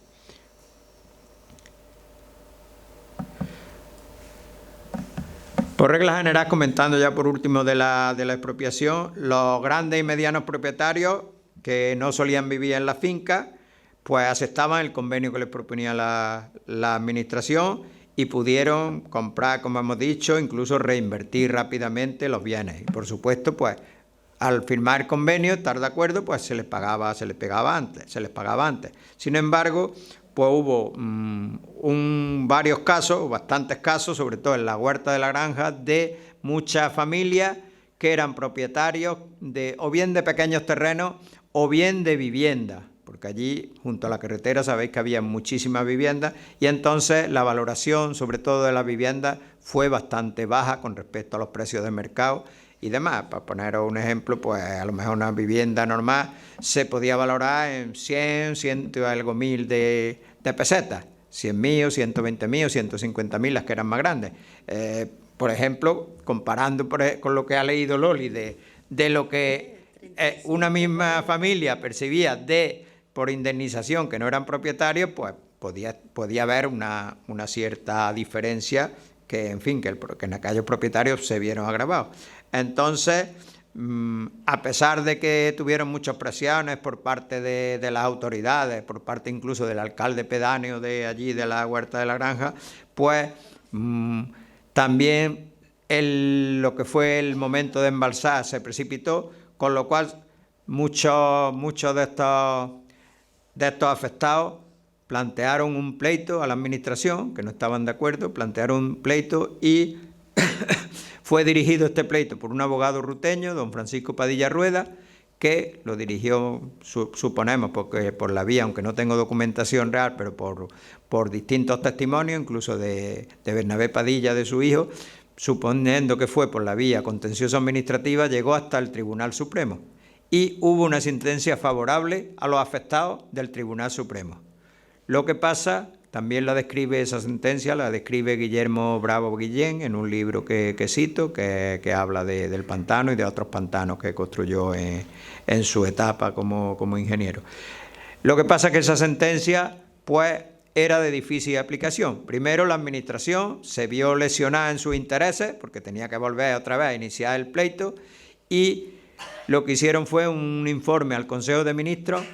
Por regla general, comentando ya por último de la expropiación, los grandes y medianos propietarios que no solían vivir en la finca, pues aceptaban el convenio que les proponía la Administración y pudieron comprar, como hemos dicho, incluso reinvertir rápidamente los bienes. Y por supuesto, pues al firmar el convenio, estar de acuerdo, pues se les pagaba antes. Sin embargo, pues hubo varios casos, bastantes casos, sobre todo en la Huerta de la Granja, de muchas familias que eran propietarios o bien de pequeños terrenos o bien de viviendas, porque allí, junto a la carretera, sabéis que había muchísimas viviendas y entonces la valoración, sobre todo de las viviendas, fue bastante baja con respecto a los precios de mercado y demás. Para poneros un ejemplo, pues a lo mejor una vivienda normal se podía valorar en 100 y algo mil de pesetas, 100.000, 120.000, 150.000, las que eran más grandes. Por ejemplo, comparando con lo que ha leído Loli de lo que una misma familia percibía por indemnización que no eran propietarios, pues podía haber una cierta diferencia que, en fin, que en aquellos propietarios se vieron agravados. Entonces, a pesar de que tuvieron muchas presiones por parte de las autoridades, por parte incluso del alcalde pedáneo de allí, de la Huerta de la Granja, pues también lo que fue el momento de embalsar se precipitó, con lo cual muchos de estos afectados plantearon un pleito a la administración, que no estaban de acuerdo, plantearon un pleito y fue dirigido este pleito por un abogado ruteño, don Francisco Padilla Rueda, que lo dirigió, suponemos, porque por la vía, aunque no tengo documentación real, pero por distintos testimonios, incluso de Bernabé Padilla, de su hijo, suponiendo que fue por la vía contenciosa administrativa, llegó hasta el Tribunal Supremo y hubo una sentencia favorable a los afectados del Tribunal Supremo. Lo que pasa, también la describe esa sentencia, la describe Guillermo Bravo Guillén en un libro que cito, que habla del pantano y de otros pantanos que construyó en su etapa como ingeniero. Lo que pasa es que esa sentencia, pues, era de difícil aplicación. Primero, la administración se vio lesionada en sus intereses, porque tenía que volver otra vez a iniciar el pleito, y lo que hicieron fue un informe al Consejo de Ministros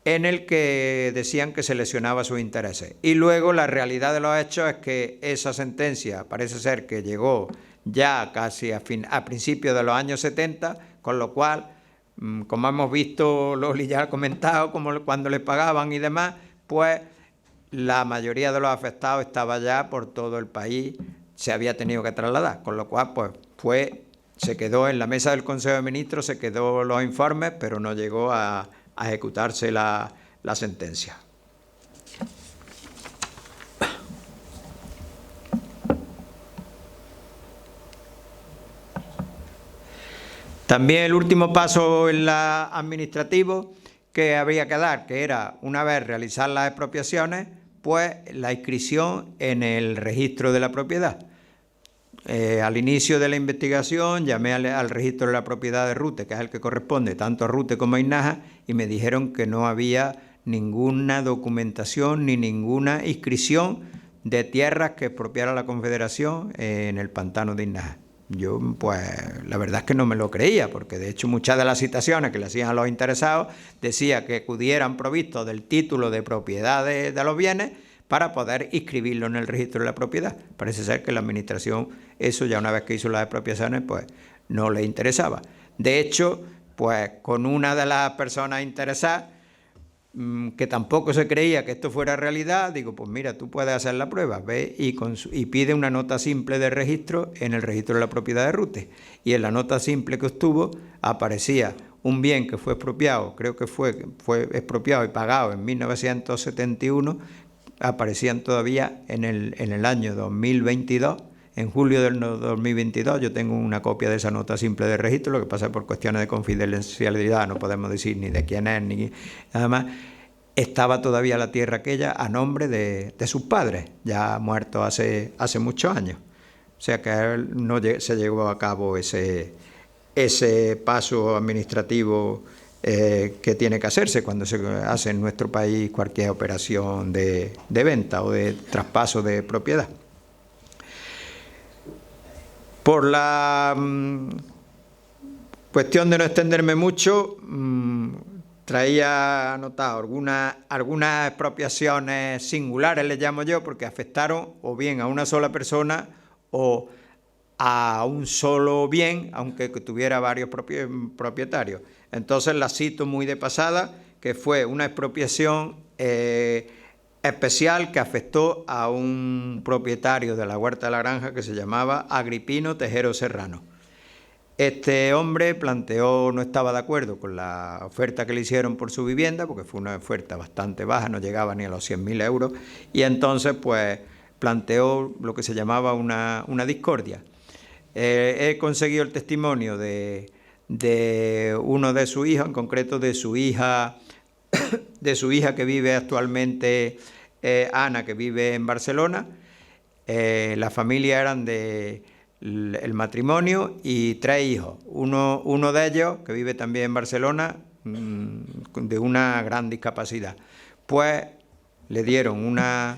en el que decían que se lesionaba sus intereses. Y luego la realidad de los hechos es que esa sentencia parece ser que llegó ya casi a principios de los años 70, con lo cual, como hemos visto, Loli ya ha comentado, como cuando le pagaban y demás, pues la mayoría de los afectados estaba ya por todo el país, se había tenido que trasladar, con lo cual pues se quedó en la mesa del Consejo de Ministros, se quedó los informes, pero no llegó a ejecutarse la sentencia. También el último paso en la administrativo que habría que dar, que era, una vez realizar las expropiaciones, pues la inscripción en el registro de la propiedad. Al inicio de la investigación llamé al registro de la propiedad de Rute, que es el que corresponde tanto a Rute como a Inaja, y me dijeron que no había ninguna documentación ni ninguna inscripción de tierras que expropiara la Confederación en el pantano de Inaja. Yo, pues, la verdad es que no me lo creía, porque de hecho muchas de las citaciones que le hacían a los interesados decía que acudieran provistos del título de propiedad de los bienes para poder inscribirlo en el registro de la propiedad. Parece ser que la administración, eso ya una vez que hizo las expropiaciones, pues no le interesaba. De hecho, pues con una de las personas interesadas, que tampoco se creía que esto fuera realidad, digo, pues mira, tú puedes hacer la prueba, ve y pide una nota simple de registro en el registro de la propiedad de Rute. Y en la nota simple que obtuvo aparecía un bien que fue expropiado, creo que fue expropiado y pagado en 1971, aparecían todavía en el año 2022, en julio del 2022, yo tengo una copia de esa nota simple de registro, lo que pasa es que por cuestiones de confidencialidad no podemos decir ni de quién es, ni nada más, estaba todavía la tierra aquella a nombre de sus padres, ya muertos hace muchos años. O sea que no se llevó a cabo ese paso administrativo que tiene que hacerse cuando se hace en nuestro país cualquier operación de venta o de traspaso de propiedad. Por la cuestión de no extenderme mucho, traía anotado algunas expropiaciones singulares, les llamo yo, porque afectaron o bien a una sola persona o a un solo bien, aunque tuviera varios propietarios. Entonces la cito muy de pasada, que fue una expropiación especial que afectó a un propietario de la Huerta de la Granja que se llamaba Agripino Tejero Serrano. Este hombre planteó, no estaba de acuerdo con la oferta que le hicieron por su vivienda, porque fue una oferta bastante baja, no llegaba ni a los 100.000 euros, y entonces pues planteó lo que se llamaba una discordia. He conseguido el testimonio de uno de sus hijos, en concreto de su hija que vive actualmente, Ana, que vive en Barcelona. La familia eran el matrimonio y 3 hijos. Uno de ellos, que vive también en Barcelona, de una gran discapacidad. Pues le dieron una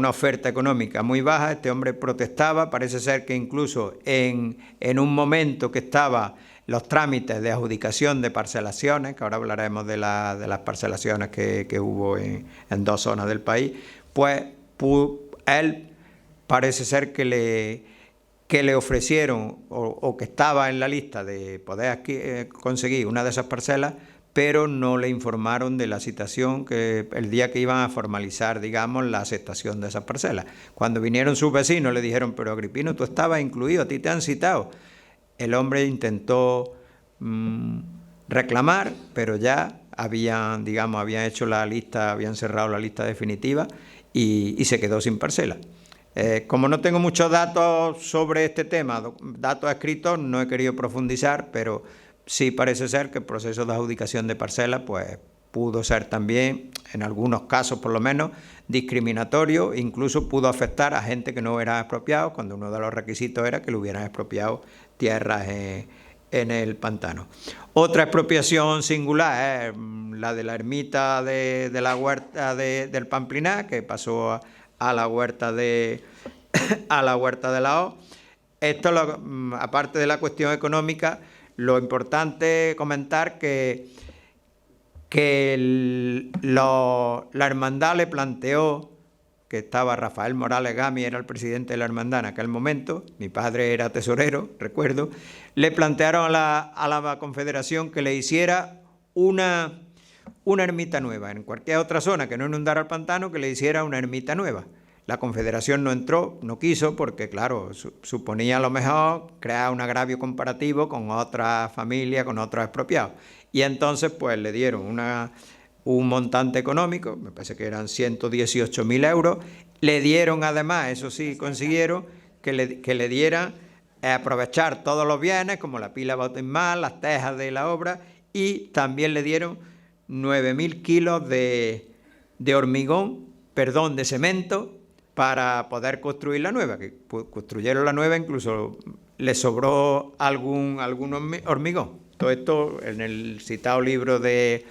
oferta económica muy baja. Este hombre protestaba. Parece ser que incluso en un momento que estaba los trámites de adjudicación de parcelaciones, que ahora hablaremos de las parcelaciones que hubo en 2 zonas del país, pues él parece ser que le ofrecieron o que estaba en la lista de poder conseguir una de esas parcelas, pero no le informaron de la situación que el día que iban a formalizar, digamos, la aceptación de esas parcelas. Cuando vinieron sus vecinos le dijeron: pero Agripino, tú estabas incluido, a ti te han citado. El hombre intentó reclamar, pero ya habían hecho la lista, habían cerrado la lista definitiva y se quedó sin parcela. Como no tengo muchos datos sobre este tema, datos escritos, no he querido profundizar, pero sí parece ser que el proceso de adjudicación de parcelas pues pudo ser también, en algunos casos por lo menos, discriminatorio, incluso pudo afectar a gente que no era expropiado, cuando uno de los requisitos era que le hubieran expropiado tierras en el pantano. Otra expropiación singular es la de la ermita de la huerta del Pampliná, que pasó a la huerta de la O. Esto, aparte de la cuestión económica, lo importante es comentar que la hermandad le planteó, que estaba Rafael Morales Gami, era el presidente de la hermandad en aquel momento, mi padre era tesorero, recuerdo, le plantearon a la Confederación que le hiciera una ermita nueva, en cualquier otra zona que no inundara el pantano, que le hiciera una ermita nueva. La Confederación no entró, no quiso, porque claro, suponía a lo mejor crear un agravio comparativo con otras familias, con otros expropiados. Y entonces pues le dieron un montante económico, me parece que eran 118.000 euros, le dieron además, eso sí consiguieron, que le dieran aprovechar todos los bienes, como la pila bautismal, las tejas de la obra, y también le dieron 9.000 kilos de cemento, para poder construir la nueva, que construyeron la nueva, incluso le sobró algún hormigón. Todo esto en el citado libro de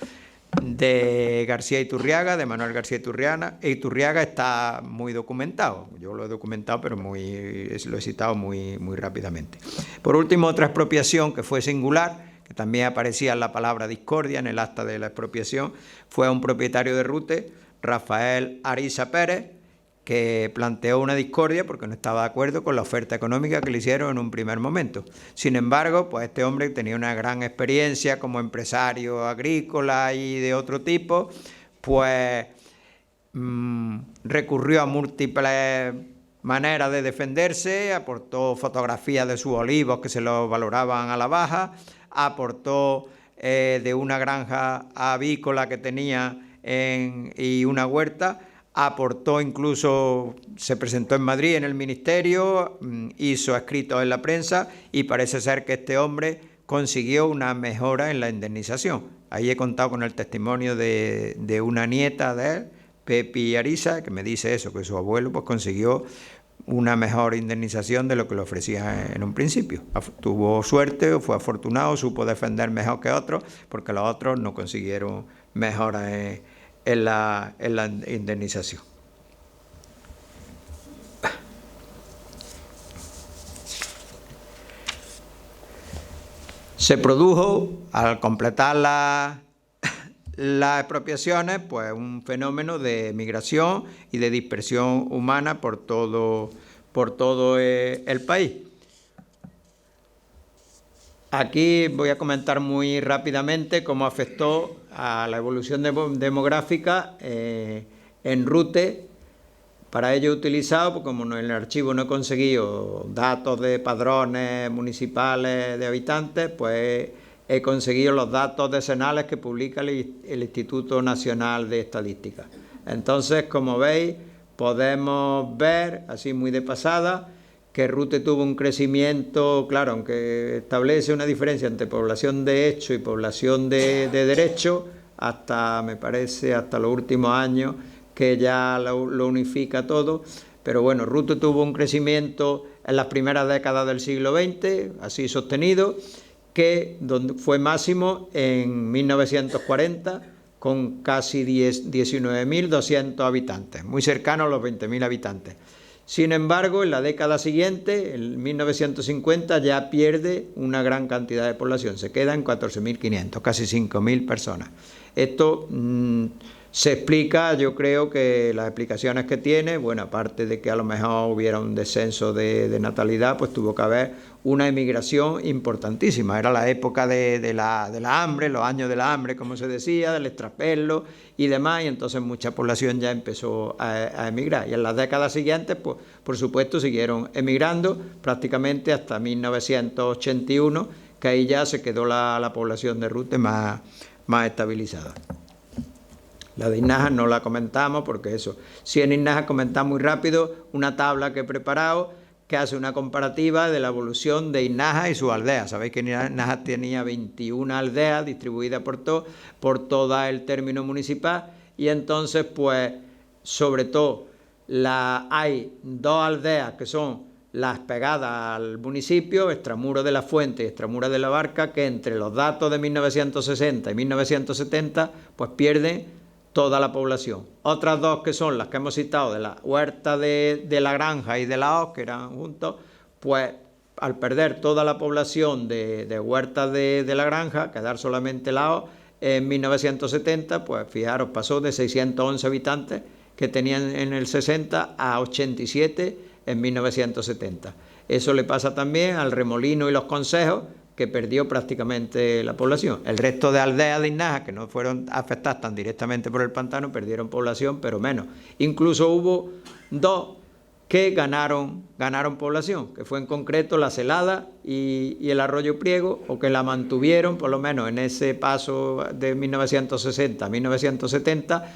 García Iturriaga, de Manuel García Iturriaga, está muy documentado. Yo lo he documentado, pero lo he citado muy rápidamente. Por último, otra expropiación que fue singular, que también aparecía en la palabra discordia en el acta de la expropiación, fue a un propietario de Rute, Rafael Ariza Pérez, que planteó una discordia porque no estaba de acuerdo con la oferta económica que le hicieron en un primer momento. Sin embargo, pues este hombre tenía una gran experiencia como empresario agrícola y de otro tipo, pues recurrió a múltiples maneras de defenderse, aportó fotografías de sus olivos que se los valoraban a la baja, aportó de una granja avícola que tenía y una huerta, aportó, incluso se presentó en Madrid en el ministerio, hizo escritos en la prensa y parece ser que este hombre consiguió una mejora en la indemnización. Ahí he contado con el testimonio de una nieta de él, Pepi Ariza, que me dice eso, que su abuelo pues consiguió una mejor indemnización de lo que le ofrecía en un principio. Tuvo suerte, fue afortunado, supo defender mejor que otros, porque los otros no consiguieron mejoras en la indemnización. Se produjo, al completar las expropiaciones, pues un fenómeno de migración y de dispersión humana por todo el país. Aquí voy a comentar muy rápidamente cómo afectó a la evolución demográfica en Rute, Para ello he utilizado, pues como en el archivo no he conseguido datos de padrones municipales de habitantes, pues he conseguido los datos decenales que publica el Instituto Nacional de Estadística. Entonces, como veis, podemos ver, así muy de pasada, que Rute tuvo un crecimiento, claro, aunque establece una diferencia entre población de hecho y población de derecho, hasta, me parece, hasta los últimos años, que ya lo unifica todo. Pero bueno, Rute tuvo un crecimiento en las primeras décadas del siglo XX, así sostenido, que fue máximo en 1940, con casi 19.200 habitantes, muy cercano a los 20.000 habitantes. Sin embargo, en la década siguiente, en 1950, ya pierde una gran cantidad de población, se queda en 14.500, casi 5.000 personas. Esto se explica, yo creo que las explicaciones que tiene, bueno, aparte de que a lo mejor hubiera un descenso de natalidad, pues tuvo que haber una emigración importantísima. Era la época de la hambre, los años de la hambre, como se decía, del extrapelo y demás, y entonces mucha población ya empezó a emigrar. Y en las décadas siguientes, pues, por supuesto, siguieron emigrando prácticamente hasta 1981, que ahí ya se quedó la población de Rute más estabilizada. La de Inaja no la comentamos porque eso. Sí, en Inaja comentamos muy rápido una tabla que he preparado que hace una comparativa de la evolución de Inaja y sus aldeas. Sabéis que Inaja tenía 21 aldeas distribuidas por todo el término municipal, y entonces, pues, sobre todo, hay dos aldeas que son las pegadas al municipio, Extramuro de la Fuente y Extramuro de la Barca, que entre los datos de 1960 y 1970, pues pierden toda la población. Otras dos, que son las que hemos citado, de la Huerta de la Granja y de la Hoz, que eran juntos, pues al perder toda la población de Huerta de la Granja, quedar solamente la Hoz, en 1970, pues fijaros, pasó de 611 habitantes que tenían en el 60 a 87 en 1970. Eso le pasa también al Remolino y los Consejos, que perdió prácticamente la población. El resto de aldeas de Inaja, que no fueron afectadas tan directamente por el pantano, perdieron población, pero menos. Incluso hubo dos que ganaron población, que fue en concreto la Celada y el Arroyo Priego, o que la mantuvieron, por lo menos en ese paso de 1960 a 1970,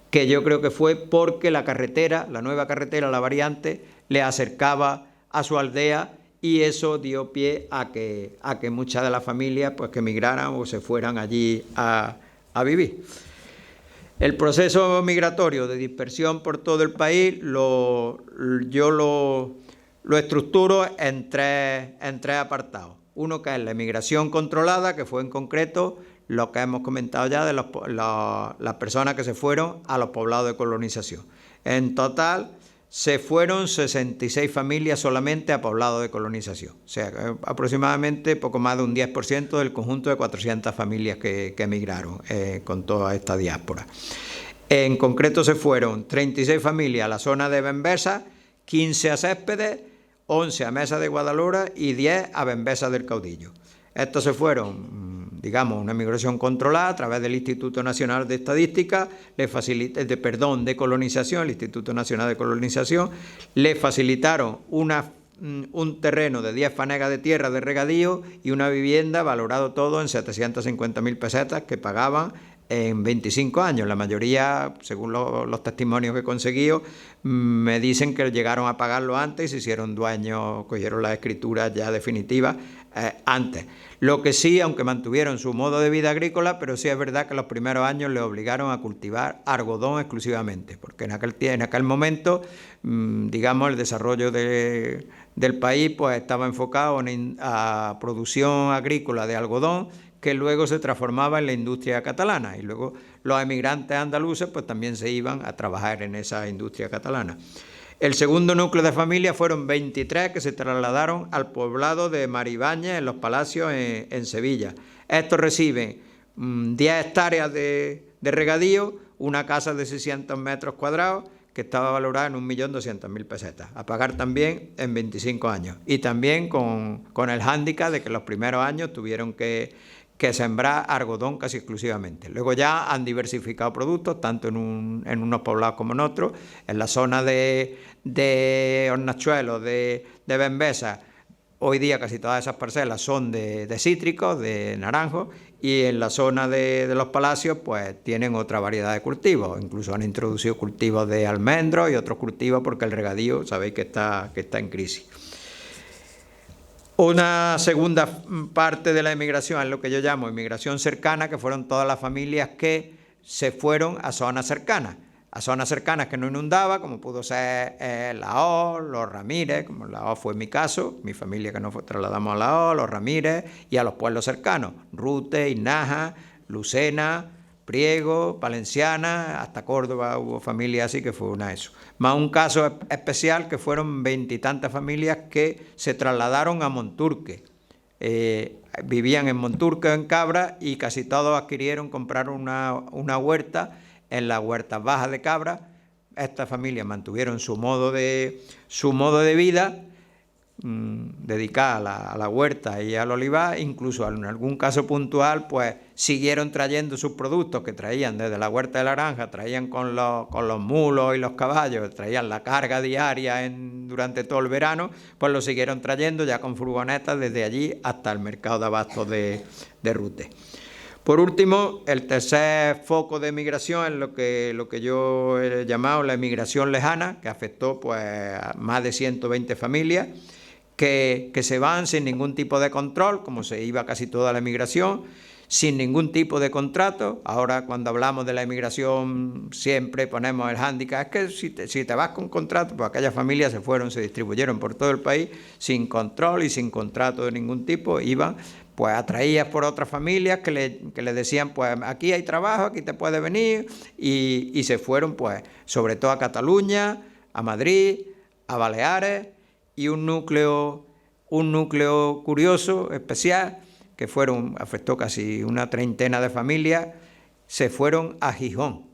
que yo creo que fue porque la nueva carretera, la variante, le acercaba a su aldea, y eso dio pie a que muchas de las familias, pues, que emigraran o se fueran allí a vivir. El proceso migratorio de dispersión por todo el país yo lo estructuro en tres apartados. Uno, que es la emigración controlada, que fue en concreto lo que hemos comentado ya de las personas que se fueron a los poblados de colonización. En total se fueron 66 familias solamente a poblados de colonización, o sea, aproximadamente poco más de un 10% del conjunto de 400 familias que emigraron con toda esta diáspora. En concreto se fueron 36 familias a la zona de Benbesa, 15 a Céspedes, 11 a Mesa de Guadalhora y 10 a Benbesa del Caudillo. Estos se fueron, digamos, una migración controlada a través del Instituto Nacional de Estadística, de colonización, el Instituto Nacional de Colonización, le facilitaron un terreno de 10 fanegas de tierra de regadío y una vivienda, valorado todo en 750.000 pesetas, que pagaban en 25 años. La mayoría, según los testimonios que he conseguido, me dicen que llegaron a pagarlo antes y se hicieron dueños, cogieron las escrituras ya definitivas antes. Lo que sí, aunque mantuvieron su modo de vida agrícola, pero sí es verdad que los primeros años les obligaron a cultivar algodón exclusivamente, porque en aquel momento, digamos, el desarrollo del país, pues, estaba enfocado a producción agrícola de algodón, que luego se transformaba en la industria catalana, y luego los emigrantes andaluces, pues, también se iban a trabajar en esa industria catalana. El segundo núcleo de familias fueron 23 que se trasladaron al poblado de Maribáñez, en Los Palacios, en Sevilla. Estos reciben 10 hectáreas de regadío, una casa de 600 metros cuadrados, que estaba valorada en 1.200.000 pesetas, a pagar también en 25 años. Y también con el hándicap de que los primeros años tuvieron que que sembrar algodón casi exclusivamente. Luego ya han diversificado productos, tanto en unos poblados como en otros. En la zona de Hornachuelos, de Bembesa, hoy día casi todas esas parcelas son de cítricos, de naranjos, y en la zona de los Palacios pues tienen otra variedad de cultivos. Incluso han introducido cultivos de almendros y otros cultivos porque el regadío sabéis que está en crisis. Una segunda parte de la emigración es lo que yo llamo emigración cercana, que fueron todas las familias que se fueron a zonas cercanas que no inundaba, como pudo ser La Hoz, Los Ramírez, como La Hoz fue mi caso, mi familia que nos trasladamos a La Hoz, Los Ramírez, y a los pueblos cercanos, Rute, Inaja, Lucena, Priego, Palenciana, hasta Córdoba hubo familias así, que fue una de eso. Más un caso especial que fueron 20 y tantas familias que se trasladaron a Monturque. Vivían en Monturque, en Cabra, y casi todos compraron una huerta en las huertas bajas de Cabra. Estas familias mantuvieron su modo de vida, dedicada a la huerta y al olivar. Incluso en algún caso puntual pues siguieron trayendo sus productos que traían desde la huerta de la granja, traían con los mulos y los caballos, traían la carga diaria durante todo el verano, pues lo siguieron trayendo ya con furgonetas desde allí hasta el mercado de abastos de Rute. Por último, el tercer foco de emigración es lo que yo he llamado la emigración lejana, que afectó pues a más de 120 familias que se van sin ningún tipo de control, como se iba casi toda la emigración, sin ningún tipo de contrato. Ahora, cuando hablamos de la emigración, siempre ponemos el hándicap, es que si te vas con contrato, pues aquellas familias se distribuyeron por todo el país sin control y sin contrato de ningún tipo, iban pues atraídas por otras familias que le decían, pues aquí hay trabajo, aquí te puedes venir, y se fueron pues sobre todo a Cataluña, a Madrid, a Baleares, y un núcleo curioso, especial, que afectó casi una treintena de familias, se fueron a Gijón,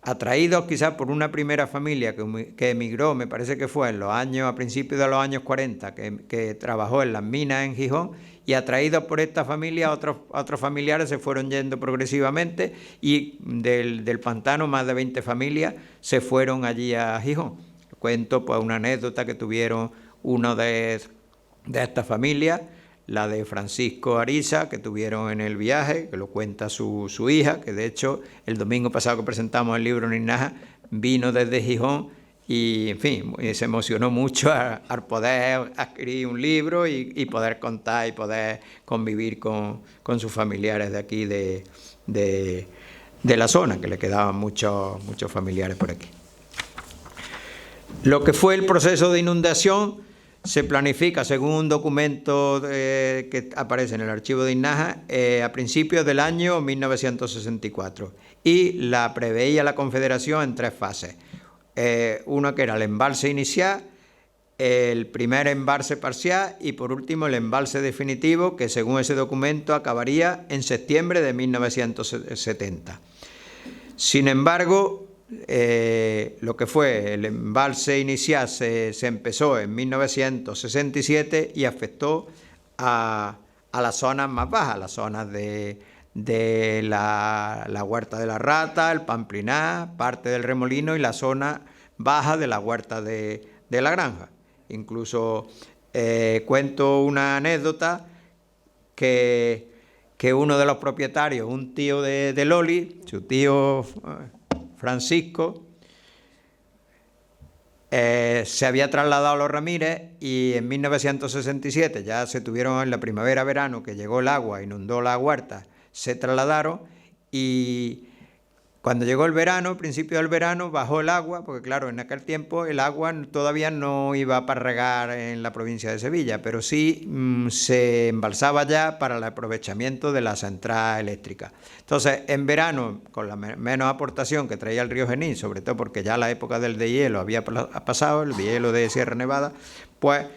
atraídos quizás por una primera familia que emigró, me parece que fue a principios de los años 40, que trabajó en las minas en Gijón, y atraídos por esta familia, otros familiares se fueron yendo progresivamente, y del pantano más de 20 familias se fueron allí a Gijón. Cuento pues una anécdota que tuvieron uno de estas familias, la de Francisco Ariza, que tuvieron en el viaje, que lo cuenta su hija, que de hecho el domingo pasado que presentamos el libro en Inaja, vino desde Gijón y, en fin, se emocionó mucho al poder adquirir un libro y poder contar y poder convivir con sus familiares de aquí, de la zona, que le quedaban muchos familiares por aquí. Lo que fue el proceso de inundación se planifica según un documento que aparece en el archivo de Inaja a principios del año 1964, y la preveía la Confederación en 3 fases. Uno que era el embalse inicial, el primer embalse parcial y por último el embalse definitivo, que según ese documento acabaría en septiembre de 1970. Sin embargo, lo que fue el embalse inicial se empezó en 1967 y afectó a las zonas más bajas, las zonas de la Huerta de la Rata, el Pampliná, parte del Remolino y la zona baja de la Huerta de la Granja. Incluso cuento una anécdota que uno de los propietarios, un tío de Loli, su tío Francisco, se había trasladado a Los Ramírez, y en 1967 ya se tuvieron en la primavera-verano, que llegó el agua, inundó la huerta, se trasladaron, y cuando llegó el verano, principio del verano, bajó el agua, porque claro, en aquel tiempo el agua todavía no iba para regar en la provincia de Sevilla, pero sí se embalsaba ya para el aprovechamiento de la central eléctrica. Entonces, en verano, con la menos aportación que traía el río Genil, sobre todo porque ya la época del deshielo había pasado, el deshielo de Sierra Nevada, pues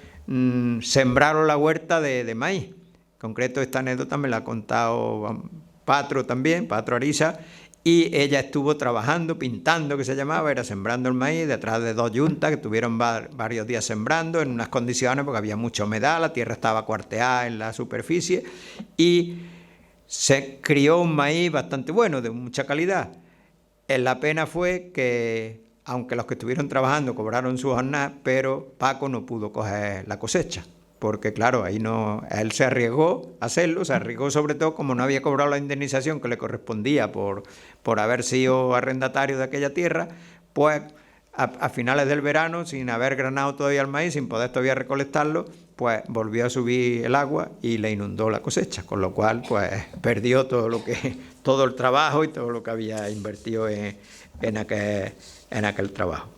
sembraron la huerta de maíz. En concreto, esta anécdota me la ha contado Patro también, Patro Ariza, y ella estuvo trabajando, pintando, que se llamaba, era sembrando el maíz, detrás de 2 yuntas que tuvieron varios días sembrando en unas condiciones, porque había mucha humedad, la tierra estaba cuarteada en la superficie, y se crió un maíz bastante bueno, de mucha calidad. La pena fue que, aunque los que estuvieron trabajando cobraron su jornada, pero Paco no pudo coger la cosecha, porque claro, ahí no, él se arriesgó a hacerlo, se arriesgó sobre todo como no había cobrado la indemnización que le correspondía por haber sido arrendatario de aquella tierra, pues a finales del verano, sin haber granado todavía el maíz, sin poder todavía recolectarlo, pues volvió a subir el agua y le inundó la cosecha, con lo cual pues perdió todo el trabajo y todo lo que había invertido en aquel trabajo.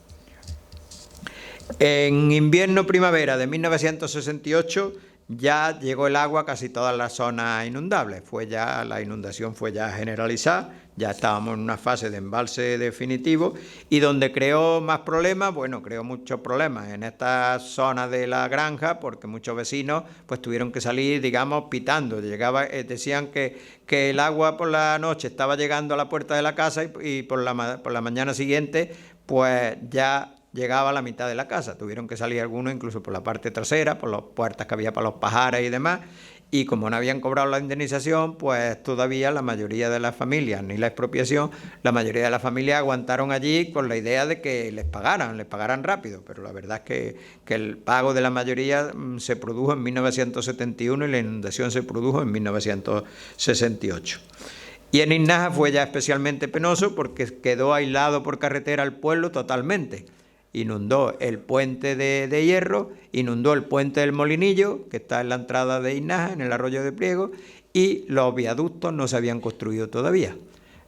En invierno-primavera de 1968 ya llegó el agua a casi todas las zonas inundables. La inundación fue ya generalizada, ya estábamos en una fase de embalse definitivo, y donde creó más problemas, bueno, creó muchos problemas en esta zona de la granja, porque muchos vecinos pues tuvieron que salir, digamos, pitando. Decían que el agua por la noche estaba llegando a la puerta de la casa y por la mañana siguiente pues ya llegaba a la mitad de la casa. Tuvieron que salir algunos incluso por la parte trasera, por las puertas que había para los pajares y demás, y como no habían cobrado la indemnización, pues todavía la mayoría de las familias, ni la expropiación, la mayoría de las familias aguantaron allí con la idea de que les pagaran rápido, pero la verdad es que el pago de la mayoría se produjo en 1971 y la inundación se produjo en 1968. Y en Inaja fue ya especialmente penoso porque quedó aislado por carretera el pueblo totalmente. Inundó el puente de Hierro, inundó el puente del Molinillo, que está en la entrada de Inaja, en el arroyo de Priego, y los viaductos no se habían construido todavía.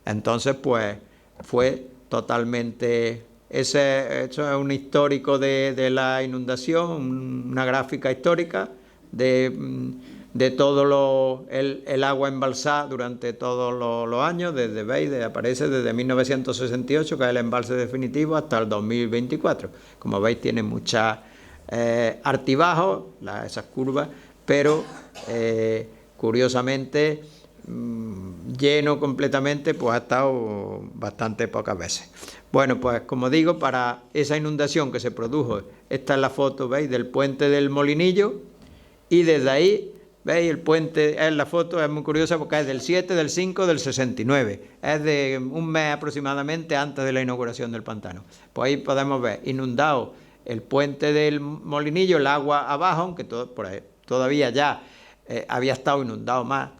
Entonces, pues, fue totalmente... Eso es un histórico de la inundación, una gráfica histórica de todo el agua embalsada durante todos los años, aparece desde 1968, que es el embalse definitivo, hasta el 2024. Como veis, tiene muchos altibajos, esas curvas, pero curiosamente lleno completamente, pues ha estado bastante pocas veces. Bueno, pues como digo, para esa inundación que se produjo, esta es la foto, ¿veis?, del puente del Molinillo, y desde ahí... ¿Veis? El puente, la foto es muy curiosa porque es del 7 del 5 del 69. Es de un mes aproximadamente antes de la inauguración del pantano. Pues ahí podemos ver inundado el puente del Molinillo, el agua abajo, aunque por ahí, todavía ya había estado inundado más,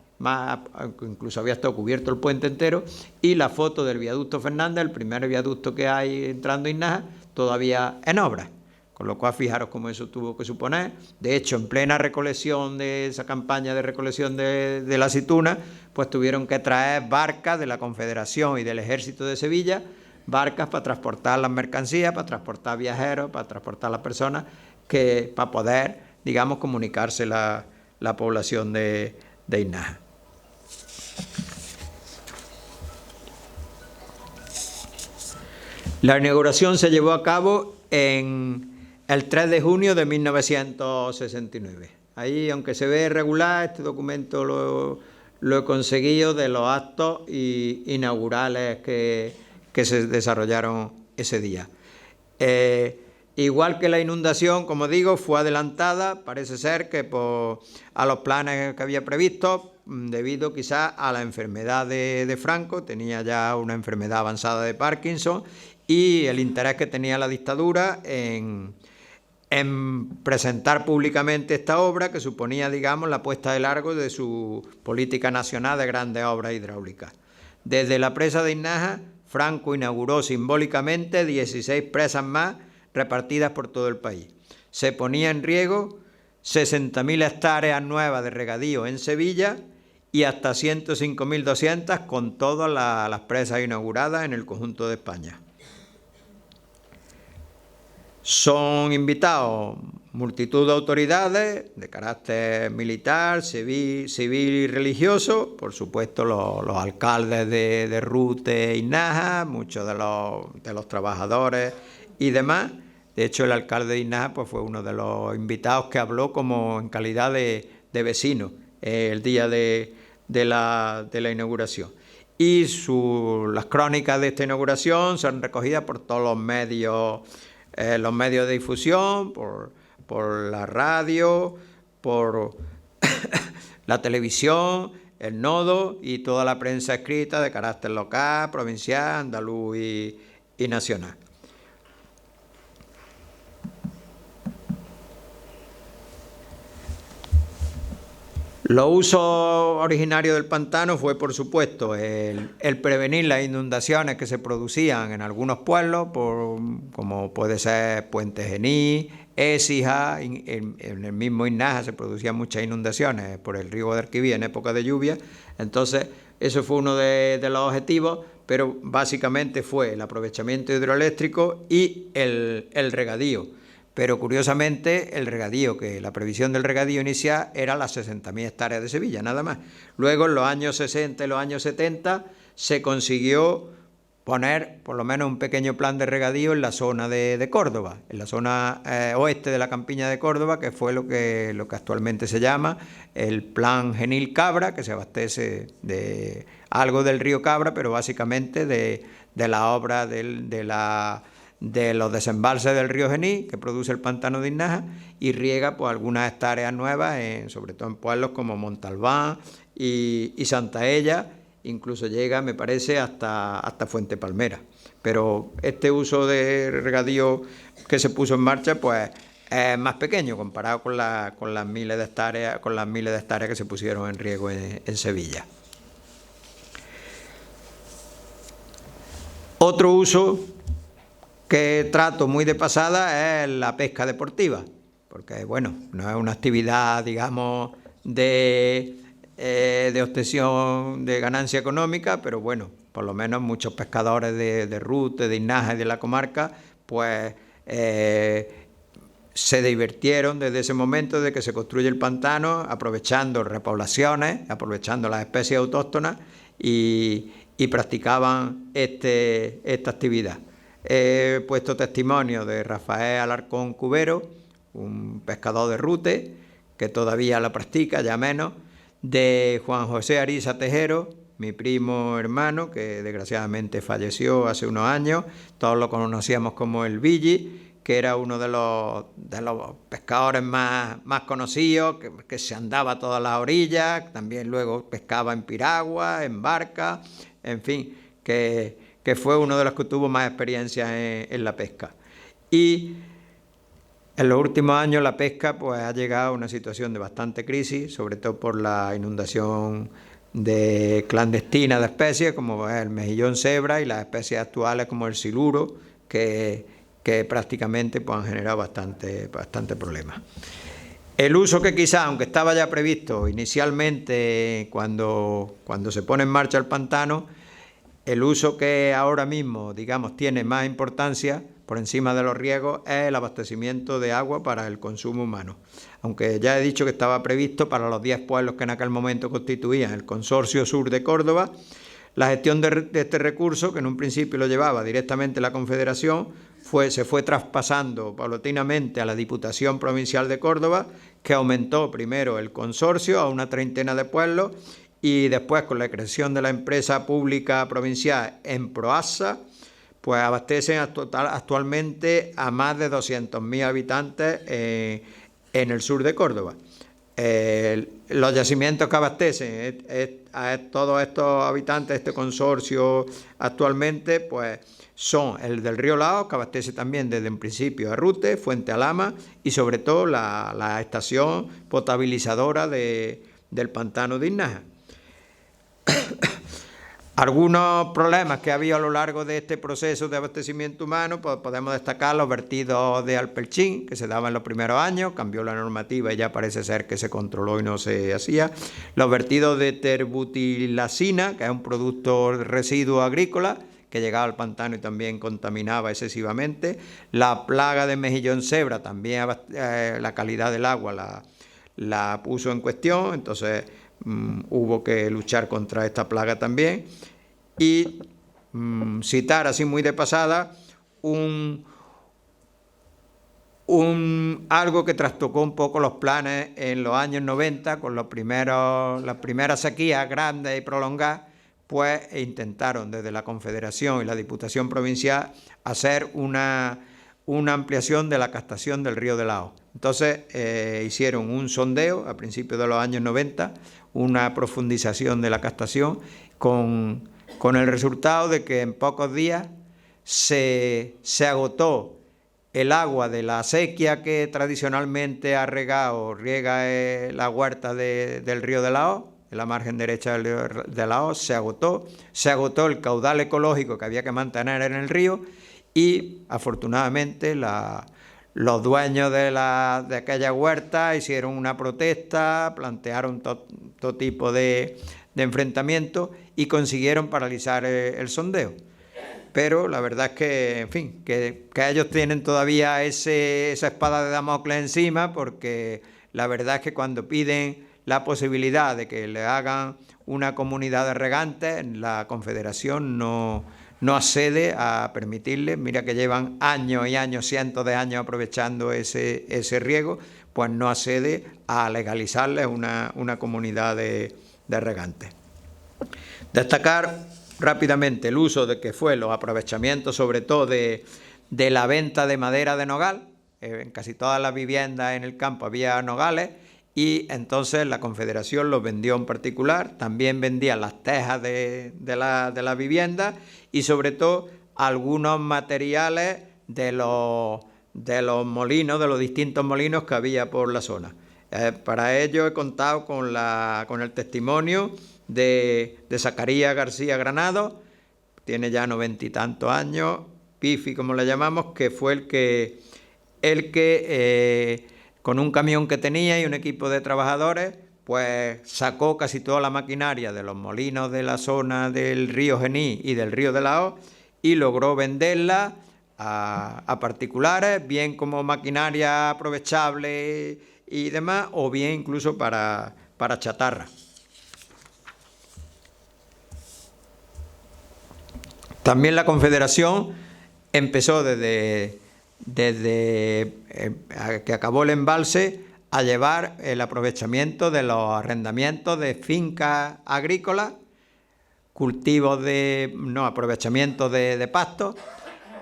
incluso había estado cubierto el puente entero, y la foto del viaducto Fernández, el primer viaducto que hay entrando en Inaja, todavía en obra. Con lo cual, fijaros cómo eso tuvo que suponer. De hecho, en plena recolección de esa campaña de recolección de la aceituna, pues tuvieron que traer barcas de la Confederación y del Ejército de Sevilla, barcas para transportar las mercancías, para transportar viajeros, para transportar las personas, para poder, digamos, comunicarse la población de Inaja. La inauguración se llevó a cabo el 3 de junio de 1969. Ahí, aunque se ve irregular, este documento lo he conseguido de los actos inaugurales que se desarrollaron ese día. Igual que la inundación, como digo, fue adelantada, parece ser que a los planes que había previstos, debido quizás a la enfermedad de Franco. Tenía ya una enfermedad avanzada de Parkinson, y el interés que tenía la dictadura en presentar públicamente esta obra, que suponía, digamos, la puesta de largo de su política nacional de grandes obras hidráulicas. Desde la presa de Inaja, Franco inauguró simbólicamente 16 presas más repartidas por todo el país. Se ponía en riego 60.000 hectáreas nuevas de regadío en Sevilla y hasta 105.200 con todas las presas inauguradas en el conjunto de España. Son invitados multitud de autoridades de carácter militar, civil y religioso, por supuesto los alcaldes de Rute e Inaja, muchos de los trabajadores y demás. De hecho, el alcalde de Inaja pues, fue uno de los invitados que habló como en calidad de vecino el día de la inauguración. Y las crónicas de esta inauguración son recogidas por todos los medios de difusión, por la radio, por la televisión, el nodo y toda la prensa escrita de carácter local, provincial, andaluz y nacional. Los usos originarios del pantano fue, por supuesto, el prevenir las inundaciones que se producían en algunos pueblos, como puede ser Puente Genil, Écija, en el mismo Inaja se producían muchas inundaciones por el río Guadalquivir en época de lluvia. Entonces, eso fue uno de los objetivos, pero básicamente fue el aprovechamiento hidroeléctrico y el regadío. Pero curiosamente el regadío, que la previsión del regadío inicial era las 60.000 hectáreas de Sevilla, nada más. Luego en los años 60 y los años 70 se consiguió poner por lo menos un pequeño plan de regadío en la zona de Córdoba, en la zona oeste de la campiña de Córdoba, que fue lo que actualmente se llama el Plan Genil Cabra, que se abastece de algo del río Cabra, pero básicamente de la obra de los desembalses del río Genil, que produce el pantano de Inaja, y riega pues algunas hectáreas nuevas, sobre todo en pueblos como Montalbán y Santa Ella, incluso llega, me parece, hasta Fuente Palmera. Pero este uso de regadío que se puso en marcha, pues es más pequeño comparado con las miles de hectáreas, que se pusieron en riego en Sevilla. Otro uso que trato muy de pasada es la pesca deportiva, porque bueno, no es una actividad, digamos, de obtención de ganancia económica, pero bueno, por lo menos muchos pescadores de Rute, de Inaja y de la comarca, pues se divirtieron desde ese momento de que se construye el pantano, aprovechando repoblaciones, aprovechando las especies autóctonas y practicaban esta actividad. He puesto testimonio de Rafael Alarcón Cubero, un pescador de Rute, que todavía la practica, ya menos, de Juan José Ariza Tejero, mi primo hermano, que desgraciadamente falleció hace unos años. Todos lo conocíamos como el Villi, que era uno de los pescadores más conocidos, que se andaba a todas las orillas, también luego pescaba en piragua, en barca, en fin, que fue uno de los que tuvo más experiencia en la pesca. Y en los últimos años la pesca pues ha llegado a una situación de bastante crisis, sobre todo por la inundación clandestina de especies como el mejillón cebra y las especies actuales como el siluro, que prácticamente pues, han generado bastante problemas. El uso que quizá, aunque estaba ya previsto inicialmente cuando se pone en marcha el pantano, el uso que ahora mismo, digamos, tiene más importancia por encima de los riegos es el abastecimiento de agua para el consumo humano. Aunque ya he dicho que estaba previsto para los 10 pueblos que en aquel momento constituían el Consorcio Sur de Córdoba, la gestión de este recurso, que en un principio lo llevaba directamente la Confederación, se fue traspasando paulatinamente a la Diputación Provincial de Córdoba, que aumentó primero el consorcio a una treintena de pueblos y después con la creación de la empresa pública provincial Emproasa, pues abastecen actualmente a más de 200.000 habitantes en el sur de Córdoba. Los yacimientos que abastecen a todos estos habitantes, este consorcio actualmente, pues son el del río Lao, que abastece también desde un principio a Rute, Fuente Alhama y sobre todo la estación potabilizadora del pantano de Inaja. Algunos problemas que ha habido a lo largo de este proceso de abastecimiento humano, pues podemos destacar los vertidos de alperchín que se daban en los primeros años, cambió la normativa y ya parece ser que se controló y no se hacía. Los vertidos de terbutilacina, que es un producto residuo agrícola, que llegaba al pantano y también contaminaba excesivamente. La plaga de mejillón cebra, también la calidad del agua la puso en cuestión, entonces hubo que luchar contra esta plaga también. Y citar así muy de pasada algo que trastocó un poco los planes en los años 90 con las primeras sequías grandes y prolongadas, pues intentaron desde la Confederación y la Diputación Provincial hacer una ampliación de la captación del río de Lao. Entonces hicieron un sondeo a principios de los años 90, una profundización de la captación, con el resultado de que en pocos días se agotó el agua de la acequia que tradicionalmente riega la huerta del río de la Hoz, en la margen derecha del río de la Hoz, se agotó el caudal ecológico que había que mantener en el río y afortunadamente los dueños de aquella huerta hicieron una protesta, plantearon todo tipo de enfrentamientos y consiguieron paralizar el sondeo. Pero la verdad es que, en fin, que ellos tienen todavía esa espada de Damocles encima, porque la verdad es que cuando piden la posibilidad de que le hagan una comunidad de regantes, la Confederación no accede a permitirles. Mira que llevan años y años, cientos de años aprovechando ese riego, pues no accede a legalizarles una comunidad de regantes. Destacar rápidamente el uso de que fue los aprovechamientos, sobre todo de la venta de madera de nogal. En casi todas las viviendas en el campo había nogales y entonces la Confederación los vendió en particular. También vendía las tejas de la vivienda y sobre todo algunos materiales de los molinos, de los distintos molinos que había por la zona. Para ello he contado con el testimonio de Zacarías García Granado, tiene ya 90 y tantos años, Pifi como le llamamos, que fue el que con un camión que tenía y un equipo de trabajadores, pues sacó casi toda la maquinaria de los molinos de la zona del río Genil y del río de la Hoz y logró venderla a particulares, bien como maquinaria aprovechable y demás, o bien incluso para chatarra. También la Confederación empezó desde que acabó el embalse a llevar el aprovechamiento de los arrendamientos de fincas agrícolas, aprovechamiento de pastos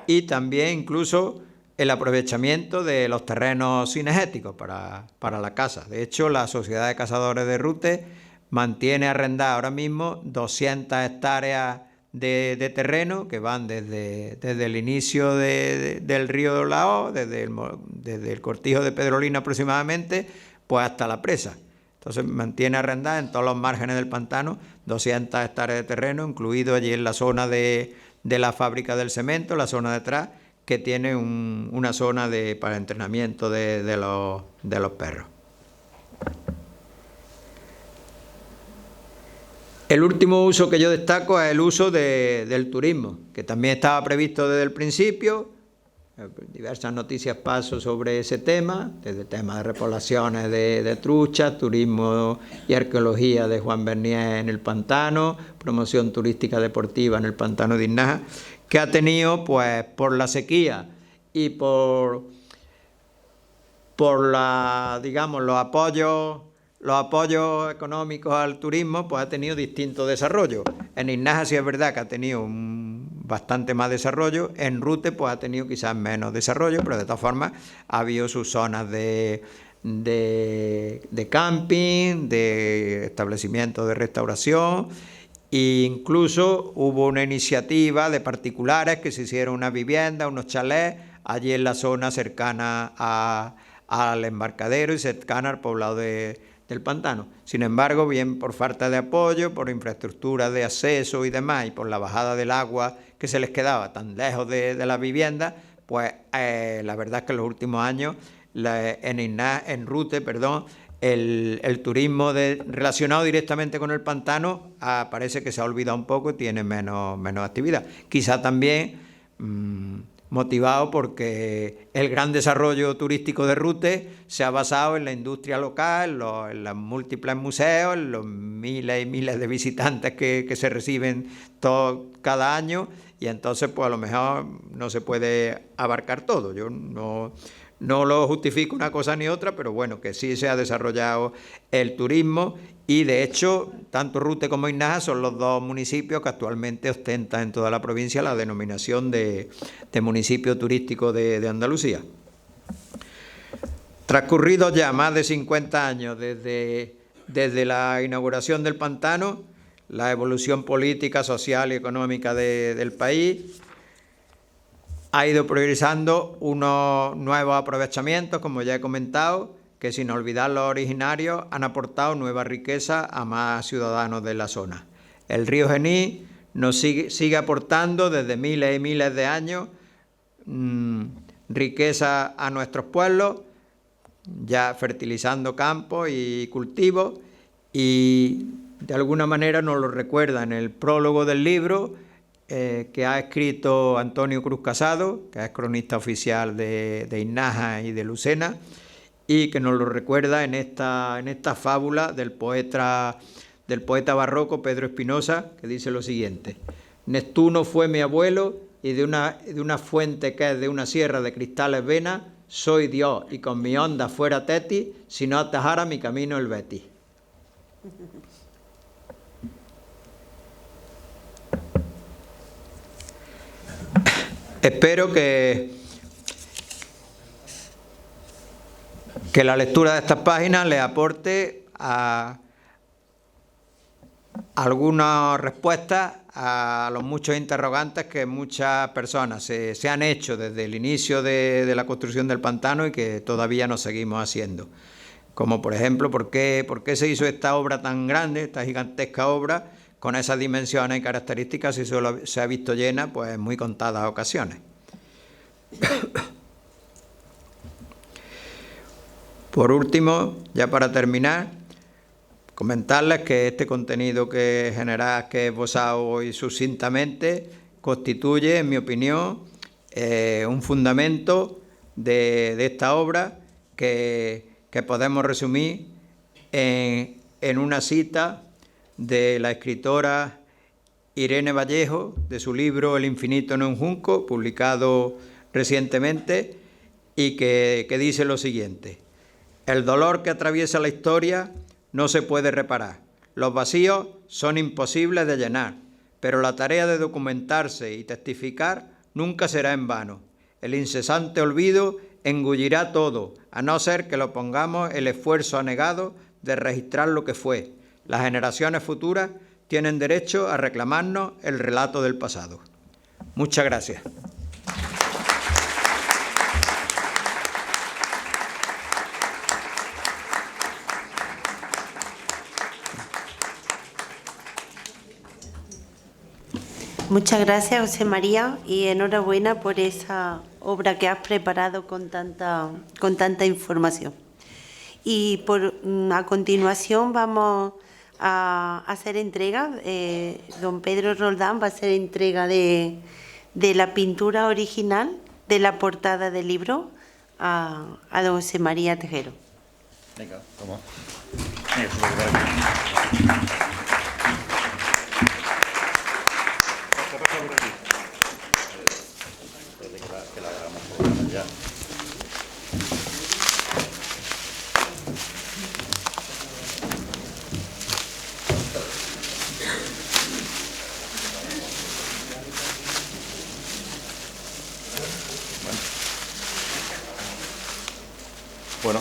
y también incluso el aprovechamiento de los terrenos cinegéticos para la caza. De hecho, la Sociedad de Cazadores de Rute mantiene arrendadas ahora mismo 200 hectáreas de terreno que van desde el inicio del río de la Hoz, desde el cortijo de Pedrolina aproximadamente, pues hasta la presa. Entonces mantiene arrendada en todos los márgenes del pantano 200 hectáreas de terreno, incluido allí en la zona de la fábrica del cemento, la zona detrás, que tiene una zona para entrenamiento de los perros. El último uso que yo destaco es el uso del turismo, que también estaba previsto desde el principio. Diversas noticias paso sobre ese tema, desde temas de repoblaciones de truchas, turismo y arqueología de Juan Bernier en el pantano, promoción turística deportiva en el pantano de Innaja, que ha tenido, pues, por la sequía y por los apoyos económicos al turismo, pues ha tenido distintos desarrollos. En Innaja sí es verdad que ha tenido bastante más desarrollo, en Rute pues ha tenido quizás menos desarrollo, pero de todas formas ha habido sus zonas de camping, de establecimientos de restauración, e incluso hubo una iniciativa de particulares que se hicieron una vivienda, unos chalés, allí en la zona cercana al embarcadero y cercana al poblado del pantano. Sin embargo, bien por falta de apoyo, por infraestructura de acceso y demás, y por la bajada del agua que se les quedaba tan lejos de la vivienda, pues la verdad es que en los últimos años en Rute, el turismo relacionado directamente con el pantano parece que se ha olvidado un poco y tiene menos actividad. Quizá también motivado porque el gran desarrollo turístico de Rute se ha basado en la industria local, en los múltiples museos, en los miles y miles de visitantes que se reciben cada año, y entonces pues a lo mejor no se puede abarcar todo. Yo no lo justifico una cosa ni otra, pero bueno, que sí se ha desarrollado el turismo y de hecho tanto Rute como Innaja son los dos municipios que actualmente ostentan en toda la provincia la denominación de municipio turístico de Andalucía. Transcurridos ya más de 50 años desde la inauguración del pantano, la evolución política, social y económica del país ha ido progresando unos nuevos aprovechamientos, como ya he comentado, que sin olvidar los originarios han aportado nueva riqueza a más ciudadanos de la zona. El río Genís nos sigue aportando desde miles y miles de años riqueza a nuestros pueblos, ya fertilizando campos y cultivos, y de alguna manera nos lo recuerda en el prólogo del libro que ha escrito Antonio Cruz Casado, que es cronista oficial de Inaja y de Lucena, y que nos lo recuerda en esta fábula del poeta barroco Pedro Espinosa, que dice lo siguiente: Neptuno fue mi abuelo, y de una fuente que es de una sierra de cristales venas, soy Dios, y con mi onda fuera Tetis, si no atajara mi camino el Betis. Espero que la lectura de estas páginas les aporte algunas respuestas a los muchos interrogantes que muchas personas se han hecho desde el inicio de la construcción del pantano y que todavía nos seguimos haciendo. Como por ejemplo, ¿por qué se hizo esta obra tan grande, esta gigantesca obra, con esas dimensiones y características, si solo se ha visto llena pues en muy contadas ocasiones? Por último, ya para terminar, comentarles que este contenido que he esbozado hoy sucintamente constituye, en mi opinión, un fundamento de esta obra que podemos resumir en una cita de la escritora Irene Vallejo, de su libro El infinito en un junco, publicado recientemente, y que dice lo siguiente: el dolor que atraviesa la historia no se puede reparar, los vacíos son imposibles de llenar, pero la tarea de documentarse y testificar nunca será en vano. El incesante olvido engullirá todo, a no ser que lo pongamos el esfuerzo anegado de registrar lo que fue. Las generaciones futuras tienen derecho a reclamarnos el relato del pasado. Muchas gracias. Muchas gracias, José María, y enhorabuena por esa obra que has preparado con tanta información. Y a continuación vamos a hacer entrega, don Pedro Roldán va a hacer entrega de la pintura original de la portada del libro a don José María Tejero. Venga, vamos. Bueno.